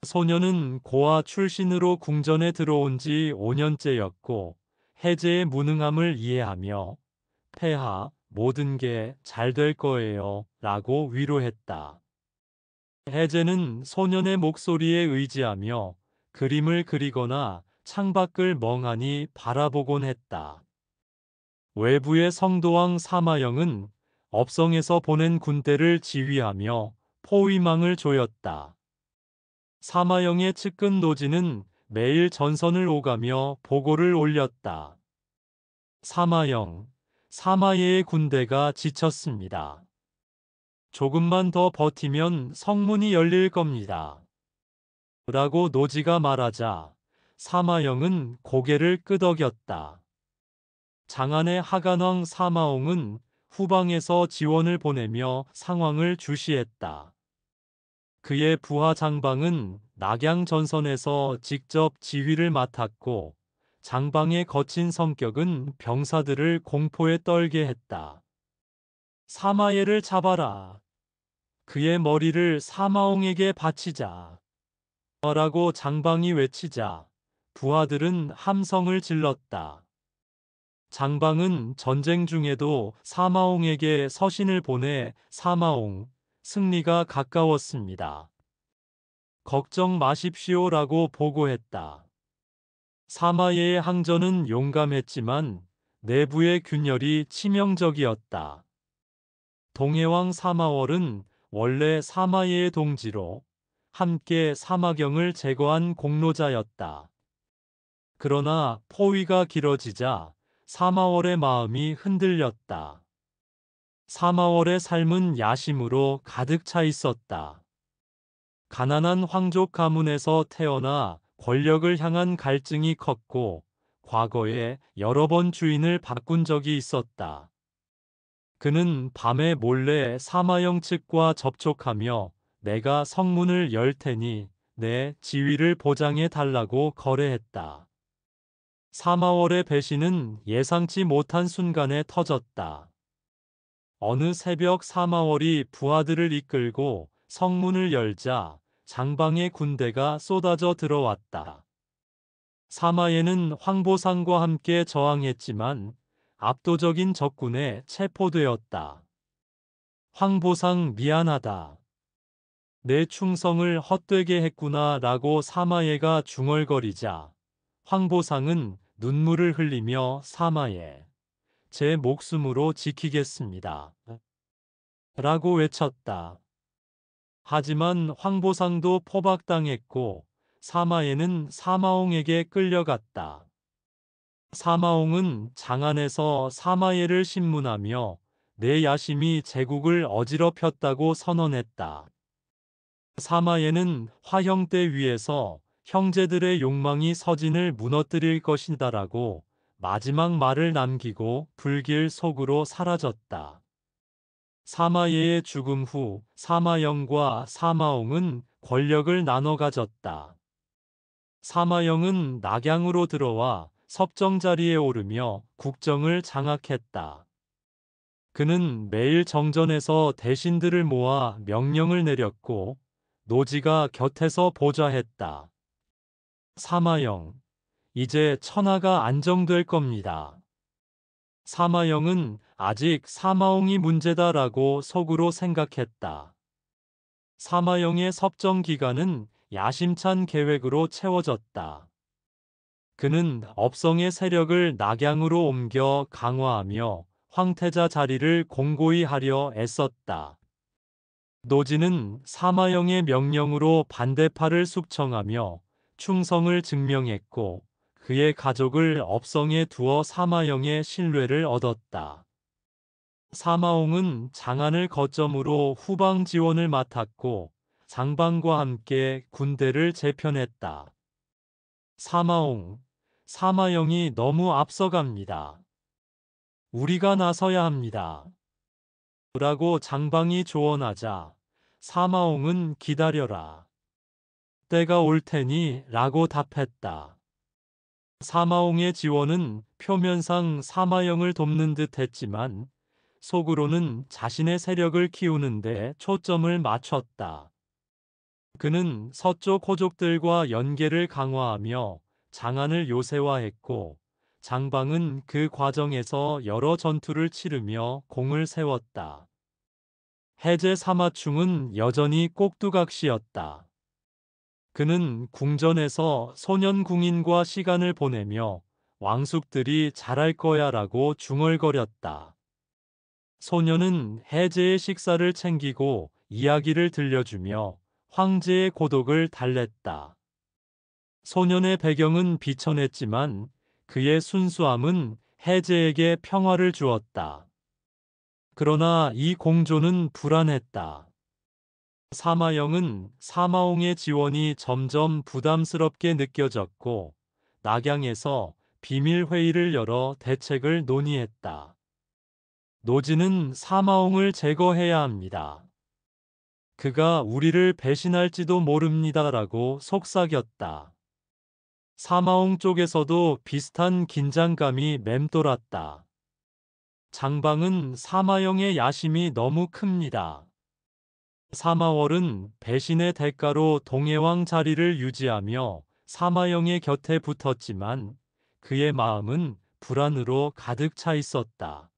소녀는 고아 출신으로 궁전에 들어온 지 5년째였고 해제의 무능함을 이해하며 폐하, 모든 게 잘 될 거예요 라고 위로했다. 해제는 소년의 목소리에 의지하며 그림을 그리거나 창밖을 멍하니 바라보곤 했다. 외부의 성도왕 사마영은 업성에서 보낸 군대를 지휘하며 포위망을 조였다. 사마영의 측근 노지는 매일 전선을 오가며 보고를 올렸다. 사마영, 사마예의 군대가 지쳤습니다. 조금만 더 버티면 성문이 열릴 겁니다. 라고 노지가 말하자 사마영은 고개를 끄덕였다. 장안의 하간왕 사마옹은 후방에서 지원을 보내며 상황을 주시했다. 그의 부하 장방은 낙양 전선에서 직접 지휘를 맡았고 장방의 거친 성격은 병사들을 공포에 떨게 했다. 사마예를 잡아라. 그의 머리를 사마옹에게 바치자. 라고 장방이 외치자 부하들은 함성을 질렀다. 장방은 전쟁 중에도 사마옹에게 서신을 보내 사마옹, 승리가 가까웠습니다. 걱정 마십시오라고 보고했다. 사마예의 항전은 용감했지만 내부의 균열이 치명적이었다. 동해왕 사마월은 원래 사마예의 동지로 함께 사마경을 제거한 공로자였다. 그러나 포위가 길어지자 사마월의 마음이 흔들렸다. 사마월의 삶은 야심으로 가득 차 있었다. 가난한 황족 가문에서 태어나 권력을 향한 갈증이 컸고 과거에 여러 번 주인을 바꾼 적이 있었다. 그는 밤에 몰래 사마영 측과 접촉하며 내가 성문을 열 테니 내 지위를 보장해 달라고 거래했다. 사마월의 배신은 예상치 못한 순간에 터졌다. 어느 새벽 사마월이 부하들을 이끌고 성문을 열자 장방의 군대가 쏟아져 들어왔다. 사마예는 황보상과 함께 저항했지만 압도적인 적군에 체포되었다. 황보상 미안하다. 내 충성을 헛되게 했구나 라고 사마예가 중얼거리자 황보상은 눈물을 흘리며 사마예, 제 목숨으로 지키겠습니다. 라고 외쳤다. 하지만 황보상도 포박당했고 사마예는 사마옹에게 끌려갔다. 사마옹은 장안에서 사마예를 신문하며 내 야심이 제국을 어지럽혔다고 선언했다. 사마예는 화형대 위에서 형제들의 욕망이 서진을 무너뜨릴 것이다라고 마지막 말을 남기고 불길 속으로 사라졌다. 사마예의 죽음 후 사마영과 사마옹은 권력을 나눠 가졌다. 사마영은 낙양으로 들어와 섭정 자리에 오르며 국정을 장악했다. 그는 매일 정전에서 대신들을 모아 명령을 내렸고 노지가 곁에서 보좌했다. 사마영, 이제 천하가 안정될 겁니다. 사마영은 아직 사마홍이 문제다라고 속으로 생각했다. 사마영의 섭정 기간은 야심찬 계획으로 채워졌다. 그는 업성의 세력을 낙양으로 옮겨 강화하며 황태자 자리를 공고히 하려 애썼다. 노지는 사마영의 명령으로 반대파를 숙청하며 충성을 증명했고 그의 가족을 업성에 두어 사마영의 신뢰를 얻었다. 사마홍은 장안을 거점으로 후방 지원을 맡았고 장방과 함께 군대를 재편했다. 사마홍, 사마영이 너무 앞서갑니다. 우리가 나서야 합니다. 라고 장방이 조언하자 사마홍은 기다려라. 때가 올 테니 라고 답했다. 사마홍의 지원은 표면상 사마영을 돕는 듯 했지만 속으로는 자신의 세력을 키우는데 초점을 맞췄다. 그는 서쪽 호족들과 연계를 강화하며 장안을 요새화했고 장방은 그 과정에서 여러 전투를 치르며 공을 세웠다. 해제 사마충은 여전히 꼭두각시였다. 그는 궁전에서 소년 궁인과 시간을 보내며 왕숙들이 잘할 거야라고 중얼거렸다. 소년은 해제의 식사를 챙기고 이야기를 들려주며 황제의 고독을 달랬다. 소년의 배경은 비천했지만 그의 순수함은 해제에게 평화를 주었다. 그러나 이 공조는 불안했다. 사마영은 사마홍의 지원이 점점 부담스럽게 느껴졌고 낙양에서 비밀 회의를 열어 대책을 논의했다. 노지는 사마홍을 제거해야 합니다. 그가 우리를 배신할지도 모릅니다라고 속삭였다. 사마홍 쪽에서도 비슷한 긴장감이 맴돌았다. 장방은 사마영의 야심이 너무 큽니다. 사마월은 배신의 대가로 동해왕 자리를 유지하며 사마영의 곁에 붙었지만 그의 마음은 불안으로 가득 차 있었다.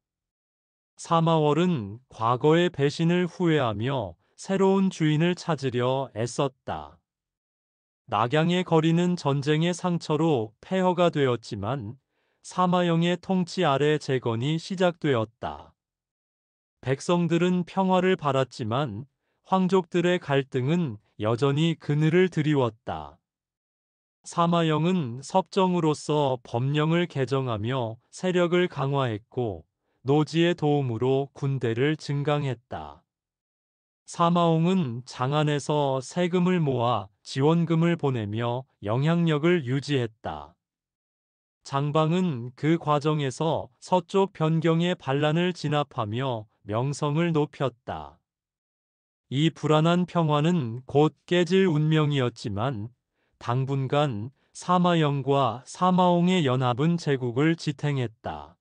사마월은 과거의 배신을 후회하며 새로운 주인을 찾으려 애썼다. 낙양의 거리는 전쟁의 상처로 폐허가 되었지만 사마영의 통치 아래 재건이 시작되었다. 백성들은 평화를 바랐지만 황족들의 갈등은 여전히 그늘을 드리웠다. 사마영은 섭정으로서 법령을 개정하며 세력을 강화했고 노지의 도움으로 군대를 증강했다. 사마홍은 장안에서 세금을 모아 지원금을 보내며 영향력을 유지했다. 장방은 그 과정에서 서쪽 변경의 반란을 진압하며 명성을 높였다. 이 불안한 평화는 곧 깨질 운명이었지만 당분간 사마영과 사마홍의 연합은 제국을 지탱했다.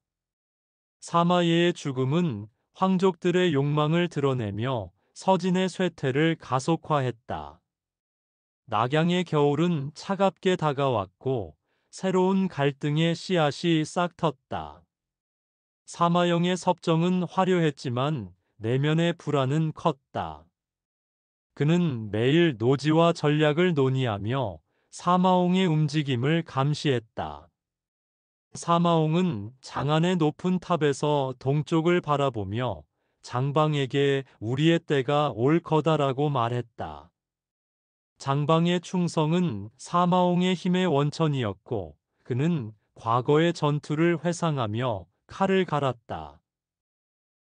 사마예의 죽음은 황족들의 욕망을 드러내며 서진의 쇠퇴를 가속화했다. 낙양의 겨울은 차갑게 다가왔고 새로운 갈등의 씨앗이 싹텄다. 사마영의 섭정은 화려했지만 내면의 불안은 컸다. 그는 매일 노지와 전략을 논의하며 사마홍의 움직임을 감시했다. 사마홍은 장안의 높은 탑에서 동쪽을 바라보며 장방에게 우리의 때가 올 거다라고 말했다. 장방의 충성은 사마홍의 힘의 원천이었고 그는 과거의 전투를 회상하며 칼을 갈았다.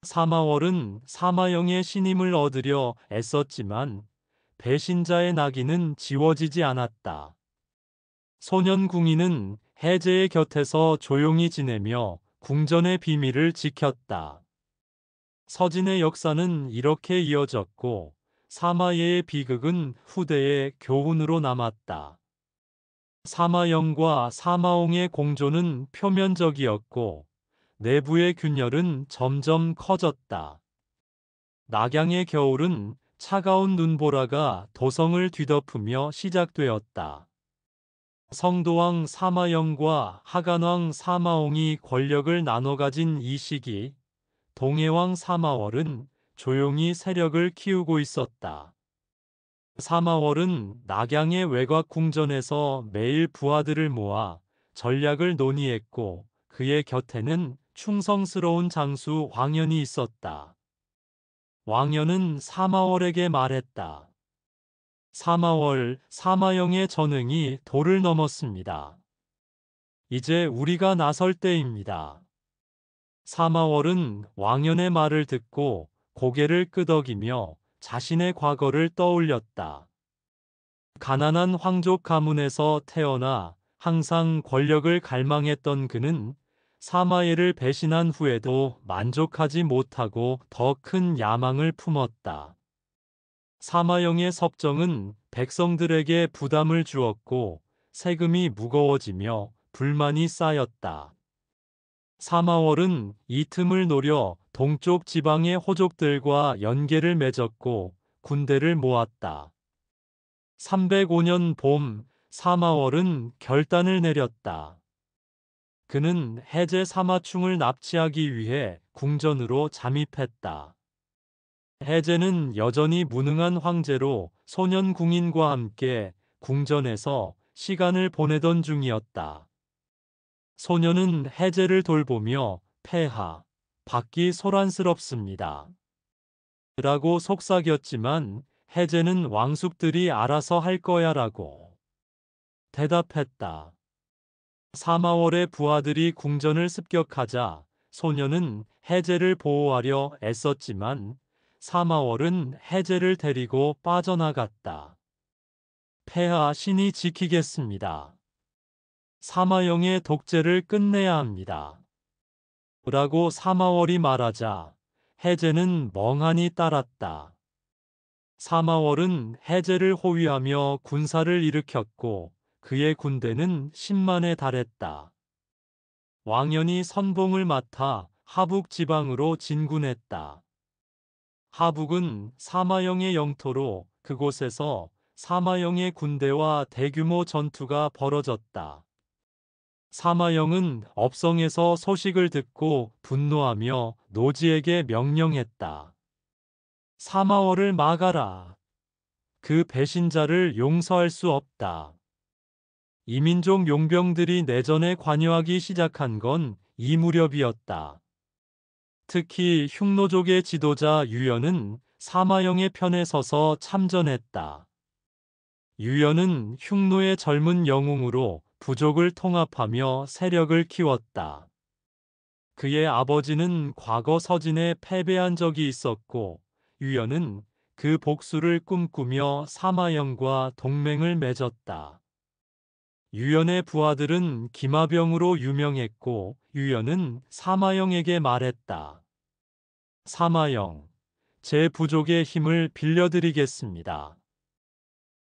사마월은 사마영의 신임을 얻으려 애썼지만 배신자의 낙인은 지워지지 않았다. 소년궁이는 해제의 곁에서 조용히 지내며 궁전의 비밀을 지켰다. 서진의 역사는 이렇게 이어졌고 사마예의 비극은 후대의 교훈으로 남았다. 사마영과 사마옹의 공조는 표면적이었고 내부의 균열은 점점 커졌다. 낙양의 겨울은 차가운 눈보라가 도성을 뒤덮으며 시작되었다. 성도왕 사마영과 하간왕 사마옹이 권력을 나눠 가진 이 시기, 동해왕 사마월은 조용히 세력을 키우고 있었다. 사마월은 낙양의 외곽 궁전에서 매일 부하들을 모아 전략을 논의했고 그의 곁에는 충성스러운 장수 왕연이 있었다. 왕연은 사마월에게 말했다. 사마월, 사마영의 전횡이 도를 넘었습니다. 이제 우리가 나설 때입니다. 사마월은 왕연의 말을 듣고 고개를 끄덕이며 자신의 과거를 떠올렸다. 가난한 황족 가문에서 태어나 항상 권력을 갈망했던 그는 사마예를 배신한 후에도 만족하지 못하고 더 큰 야망을 품었다. 사마영의 섭정은 백성들에게 부담을 주었고 세금이 무거워지며 불만이 쌓였다. 사마월은 이 틈을 노려 동쪽 지방의 호족들과 연계를 맺었고 군대를 모았다. 305년 봄, 사마월은 결단을 내렸다. 그는 해제 사마충을 납치하기 위해 궁전으로 잠입했다. 해제는 여전히 무능한 황제로 소년 궁인과 함께 궁전에서 시간을 보내던 중이었다. 소년은 해제를 돌보며 폐하, 받기 소란스럽습니다. 라고 속삭였지만 해제는 왕숙들이 알아서 할 거야 라고 대답했다. 사마월의 부하들이 궁전을 습격하자 소년은 해제를 보호하려 애썼지만 사마월은 해제를 데리고 빠져나갔다. 폐하 신이 지키겠습니다. 사마영의 독재를 끝내야 합니다. 라고 사마월이 말하자 해제는 멍하니 따랐다. 사마월은 해제를 호위하며 군사를 일으켰고 그의 군대는 10만에 달했다. 왕연이 선봉을 맡아 하북 지방으로 진군했다. 하북은 사마영의 영토로 그곳에서 사마영의 군대와 대규모 전투가 벌어졌다. 사마영은 업성에서 소식을 듣고 분노하며 노지에게 명령했다. 사마월을 막아라. 그 배신자를 용서할 수 없다. 이민족 용병들이 내전에 관여하기 시작한 건 이 무렵이었다. 특히 흉노족의 지도자 유연은 사마영의 편에 서서 참전했다. 유연은 흉노의 젊은 영웅으로 부족을 통합하며 세력을 키웠다. 그의 아버지는 과거 서진에 패배한 적이 있었고 유연은 그 복수를 꿈꾸며 사마영과 동맹을 맺었다. 유연의 부하들은 기마병으로 유명했고 유연은 사마영에게 말했다. 사마영, 제 부족의 힘을 빌려드리겠습니다.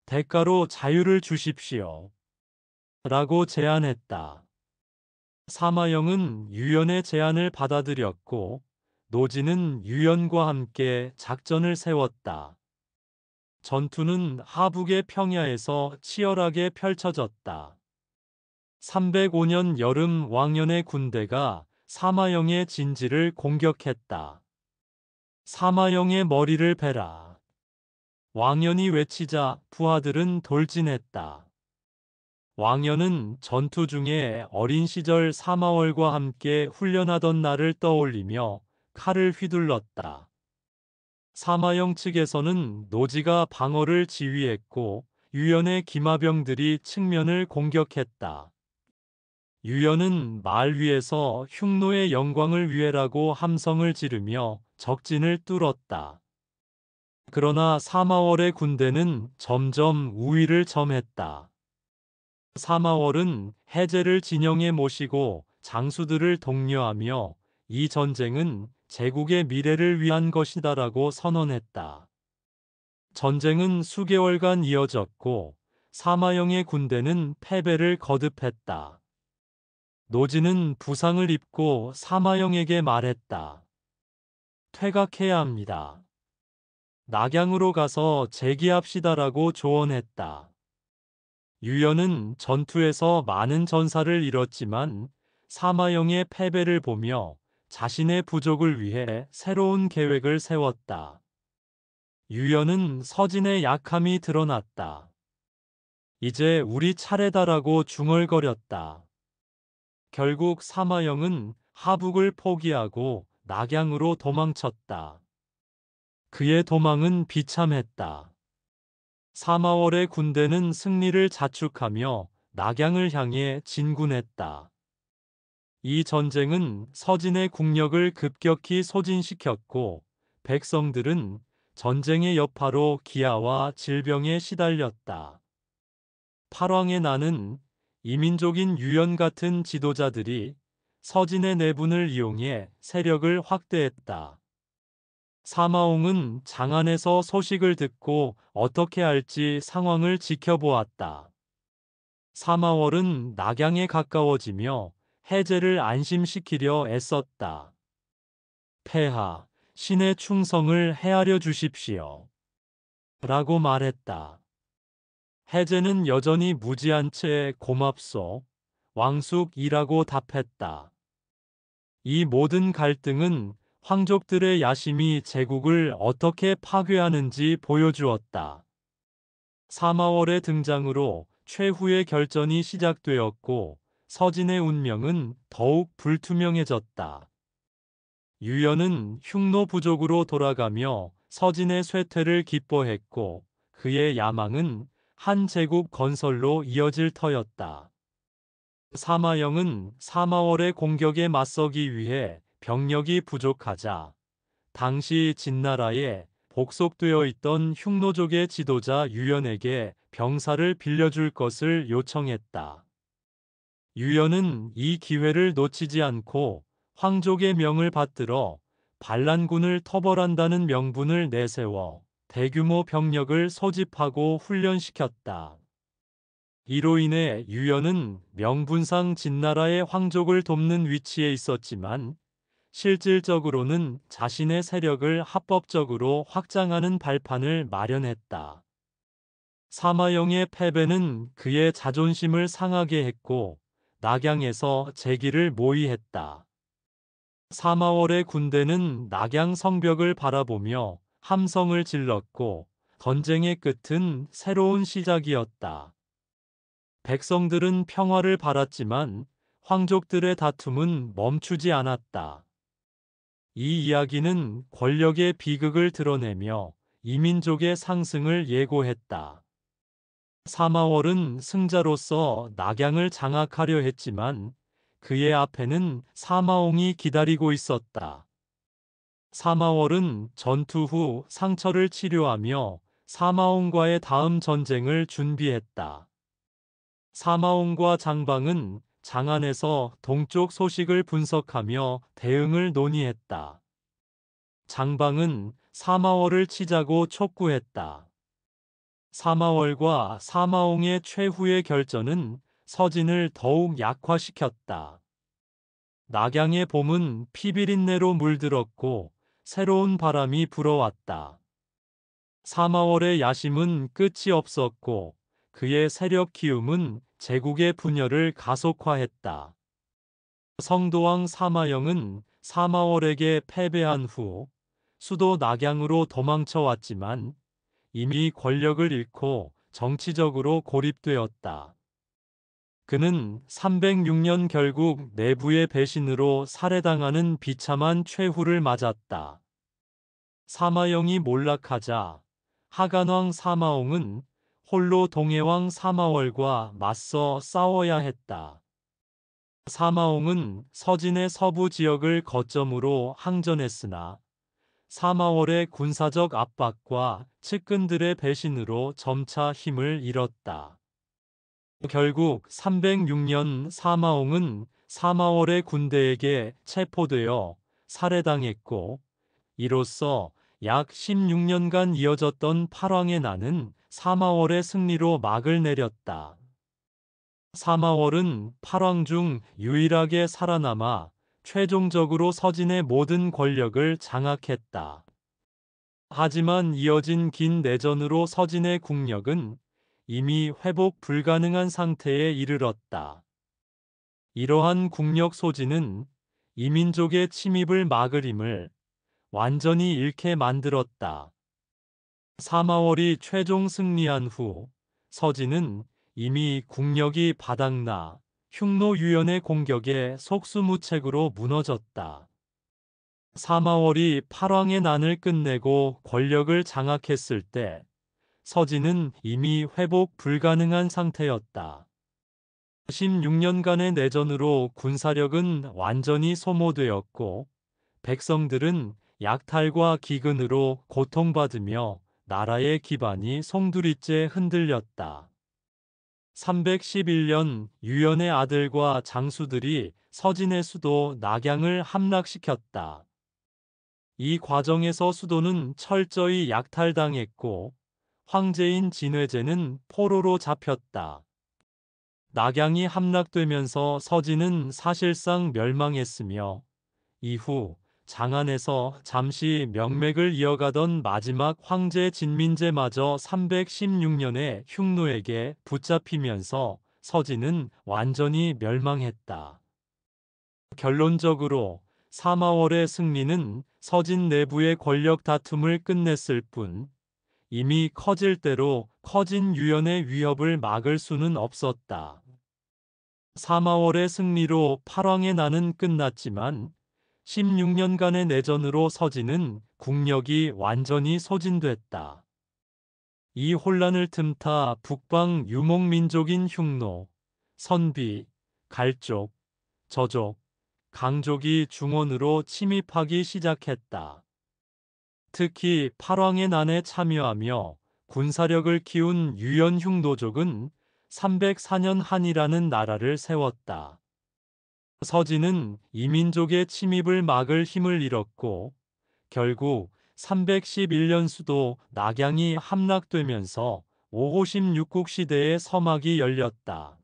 대가로 자유를 주십시오. 라고 제안했다. 사마영은 유연의 제안을 받아들였고 노지는 유연과 함께 작전을 세웠다. 전투는 하북의 평야에서 치열하게 펼쳐졌다. 305년 여름 왕연의 군대가 사마영의 진지를 공격했다. 사마영의 머리를 베라. 왕연이 외치자 부하들은 돌진했다. 왕연은 전투 중에 어린 시절 사마월과 함께 훈련하던 날을 떠올리며 칼을 휘둘렀다. 사마영 측에서는 노지가 방어를 지휘했고 유연의 기마병들이 측면을 공격했다. 유연은 말 위에서 흉노의 영광을 위해라고 함성을 지르며 적진을 뚫었다. 그러나 사마월의 군대는 점점 우위를 점했다. 사마월은 해제를 진영에 모시고 장수들을 독려하며 이 전쟁은 제국의 미래를 위한 것이다라고 선언했다. 전쟁은 수개월간 이어졌고 사마영의 군대는 패배를 거듭했다. 노진은 부상을 입고 사마영에게 말했다. 퇴각해야 합니다. 낙양으로 가서 재기합시다라고 조언했다. 유연은 전투에서 많은 전사를 잃었지만 사마영의 패배를 보며 자신의 부족을 위해 새로운 계획을 세웠다. 유연은 서진의 약함이 드러났다. 이제 우리 차례다라고 중얼거렸다. 결국 사마영은 하북을 포기하고 낙양으로 도망쳤다. 그의 도망은 비참했다. 사마월의 군대는 승리를 자축하며 낙양을 향해 진군했다. 이 전쟁은 서진의 국력을 급격히 소진시켰고 백성들은 전쟁의 여파로 기아와 질병에 시달렸다. 팔왕의 난은 이민족인 유연 같은 지도자들이 서진의 내분을 이용해 세력을 확대했다. 사마홍은 장안에서 소식을 듣고 어떻게 할지 상황을 지켜보았다. 사마월은 낙양에 가까워지며 해제를 안심시키려 애썼다. 폐하, 신의 충성을 헤아려 주십시오. 라고 말했다. 해제는 여전히 무지한 채 고맙소. 왕숙이라고 답했다. 이 모든 갈등은 황족들의 야심이 제국을 어떻게 파괴하는지 보여주었다. 사마월의 등장으로 최후의 결전이 시작되었고 서진의 운명은 더욱 불투명해졌다. 유연은 흉노 부족으로 돌아가며 서진의 쇠퇴를 기뻐했고 그의 야망은 한 제국 건설로 이어질 터였다. 사마영은 사마월의 공격에 맞서기 위해 병력이 부족하자 당시 진나라에 복속되어 있던 흉노족의 지도자 유연에게 병사를 빌려줄 것을 요청했다. 유연은 이 기회를 놓치지 않고 황족의 명을 받들어 반란군을 터벌한다는 명분을 내세워 대규모 병력을 소집하고 훈련시켰다. 이로 인해 유연은 명분상 진나라의 황족을 돕는 위치에 있었지만 실질적으로는 자신의 세력을 합법적으로 확장하는 발판을 마련했다. 사마영의 패배는 그의 자존심을 상하게 했고 낙양에서 재기를 모의했다. 사마월의 군대는 낙양 성벽을 바라보며 함성을 질렀고 전쟁의 끝은 새로운 시작이었다. 백성들은 평화를 바랐지만 황족들의 다툼은 멈추지 않았다. 이 이야기는 권력의 비극을 드러내며 이민족의 상승을 예고했다. 사마월은 승자로서 낙양을 장악하려 했지만 그의 앞에는 사마홍이 기다리고 있었다. 사마월은 전투 후 상처를 치료하며 사마홍과의 다음 전쟁을 준비했다. 사마홍과 장방은 장안에서 동쪽 소식을 분석하며 대응을 논의했다. 장방은 사마월을 치자고 촉구했다. 사마월과 사마홍의 최후의 결전은 서진을 더욱 약화시켰다. 낙양의 봄은 피비린내로 물들었고 새로운 바람이 불어왔다. 사마월의 야심은 끝이 없었고 그의 세력 키움은 제국의 분열을 가속화했다. 성도왕 사마영은 사마월에게 패배한 후 수도 낙양으로 도망쳐 왔지만 이미 권력을 잃고 정치적으로 고립되었다. 그는 306년 결국 내부의 배신으로 살해당하는 비참한 최후를 맞았다. 사마영이 몰락하자 하간왕 사마홍은 홀로 동해왕 사마월과 맞서 싸워야 했다. 사마홍은 서진의 서부 지역을 거점으로 항전했으나 사마월의 군사적 압박과 측근들의 배신으로 점차 힘을 잃었다. 결국 306년 사마홍은 사마월의 군대에게 체포되어 살해당했고 이로써 약 16년간 이어졌던 팔왕의 난은 사마월의 승리로 막을 내렸다. 사마월은 팔왕 중 유일하게 살아남아 최종적으로 서진의 모든 권력을 장악했다. 하지만 이어진 긴 내전으로 서진의 국력은 이미 회복 불가능한 상태에 이르렀다. 이러한 국력 소진은 이민족의 침입을 막을 힘을 완전히 잃게 만들었다. 사마월이 최종 승리한 후 서진은 이미 국력이 바닥나 흉노 유연의 공격에 속수무책으로 무너졌다. 사마월이 팔왕의 난을 끝내고 권력을 장악했을 때 서진은 이미 회복 불가능한 상태였다. 16년간의 내전으로 군사력은 완전히 소모되었고 백성들은 약탈과 기근으로 고통받으며 나라의 기반이 송두리째 흔들렸다. 311년 유연의 아들과 장수들이 서진의 수도 낙양을 함락시켰다. 이 과정에서 수도는 철저히 약탈당했고 황제인 진회제는 포로로 잡혔다. 낙양이 함락되면서 서진은 사실상 멸망했으며 이후 장안에서 잠시 명맥을 이어가던 마지막 황제 진민제마저 316년에 흉노에게 붙잡히면서 서진은 완전히 멸망했다. 결론적으로 사마월의 승리는 서진 내부의 권력 다툼을 끝냈을 뿐 이미 커질 대로 커진 유연의 위협을 막을 수는 없었다. 사마월의 승리로 팔왕의 난은 끝났지만 16년간의 내전으로 서진은 국력이 완전히 소진됐다. 이 혼란을 틈타 북방 유목민족인 흉노, 선비, 갈족, 저족, 강족이 중원으로 침입하기 시작했다. 특히 팔왕의 난에 참여하며 군사력을 키운 유연 흉노족은 304년 한이라는 나라를 세웠다. 서진은 이민족의 침입을 막을 힘을 잃었고 결국 311년 수도 낙양이 함락되면서 오호심 육국 시대의 서막이 열렸다.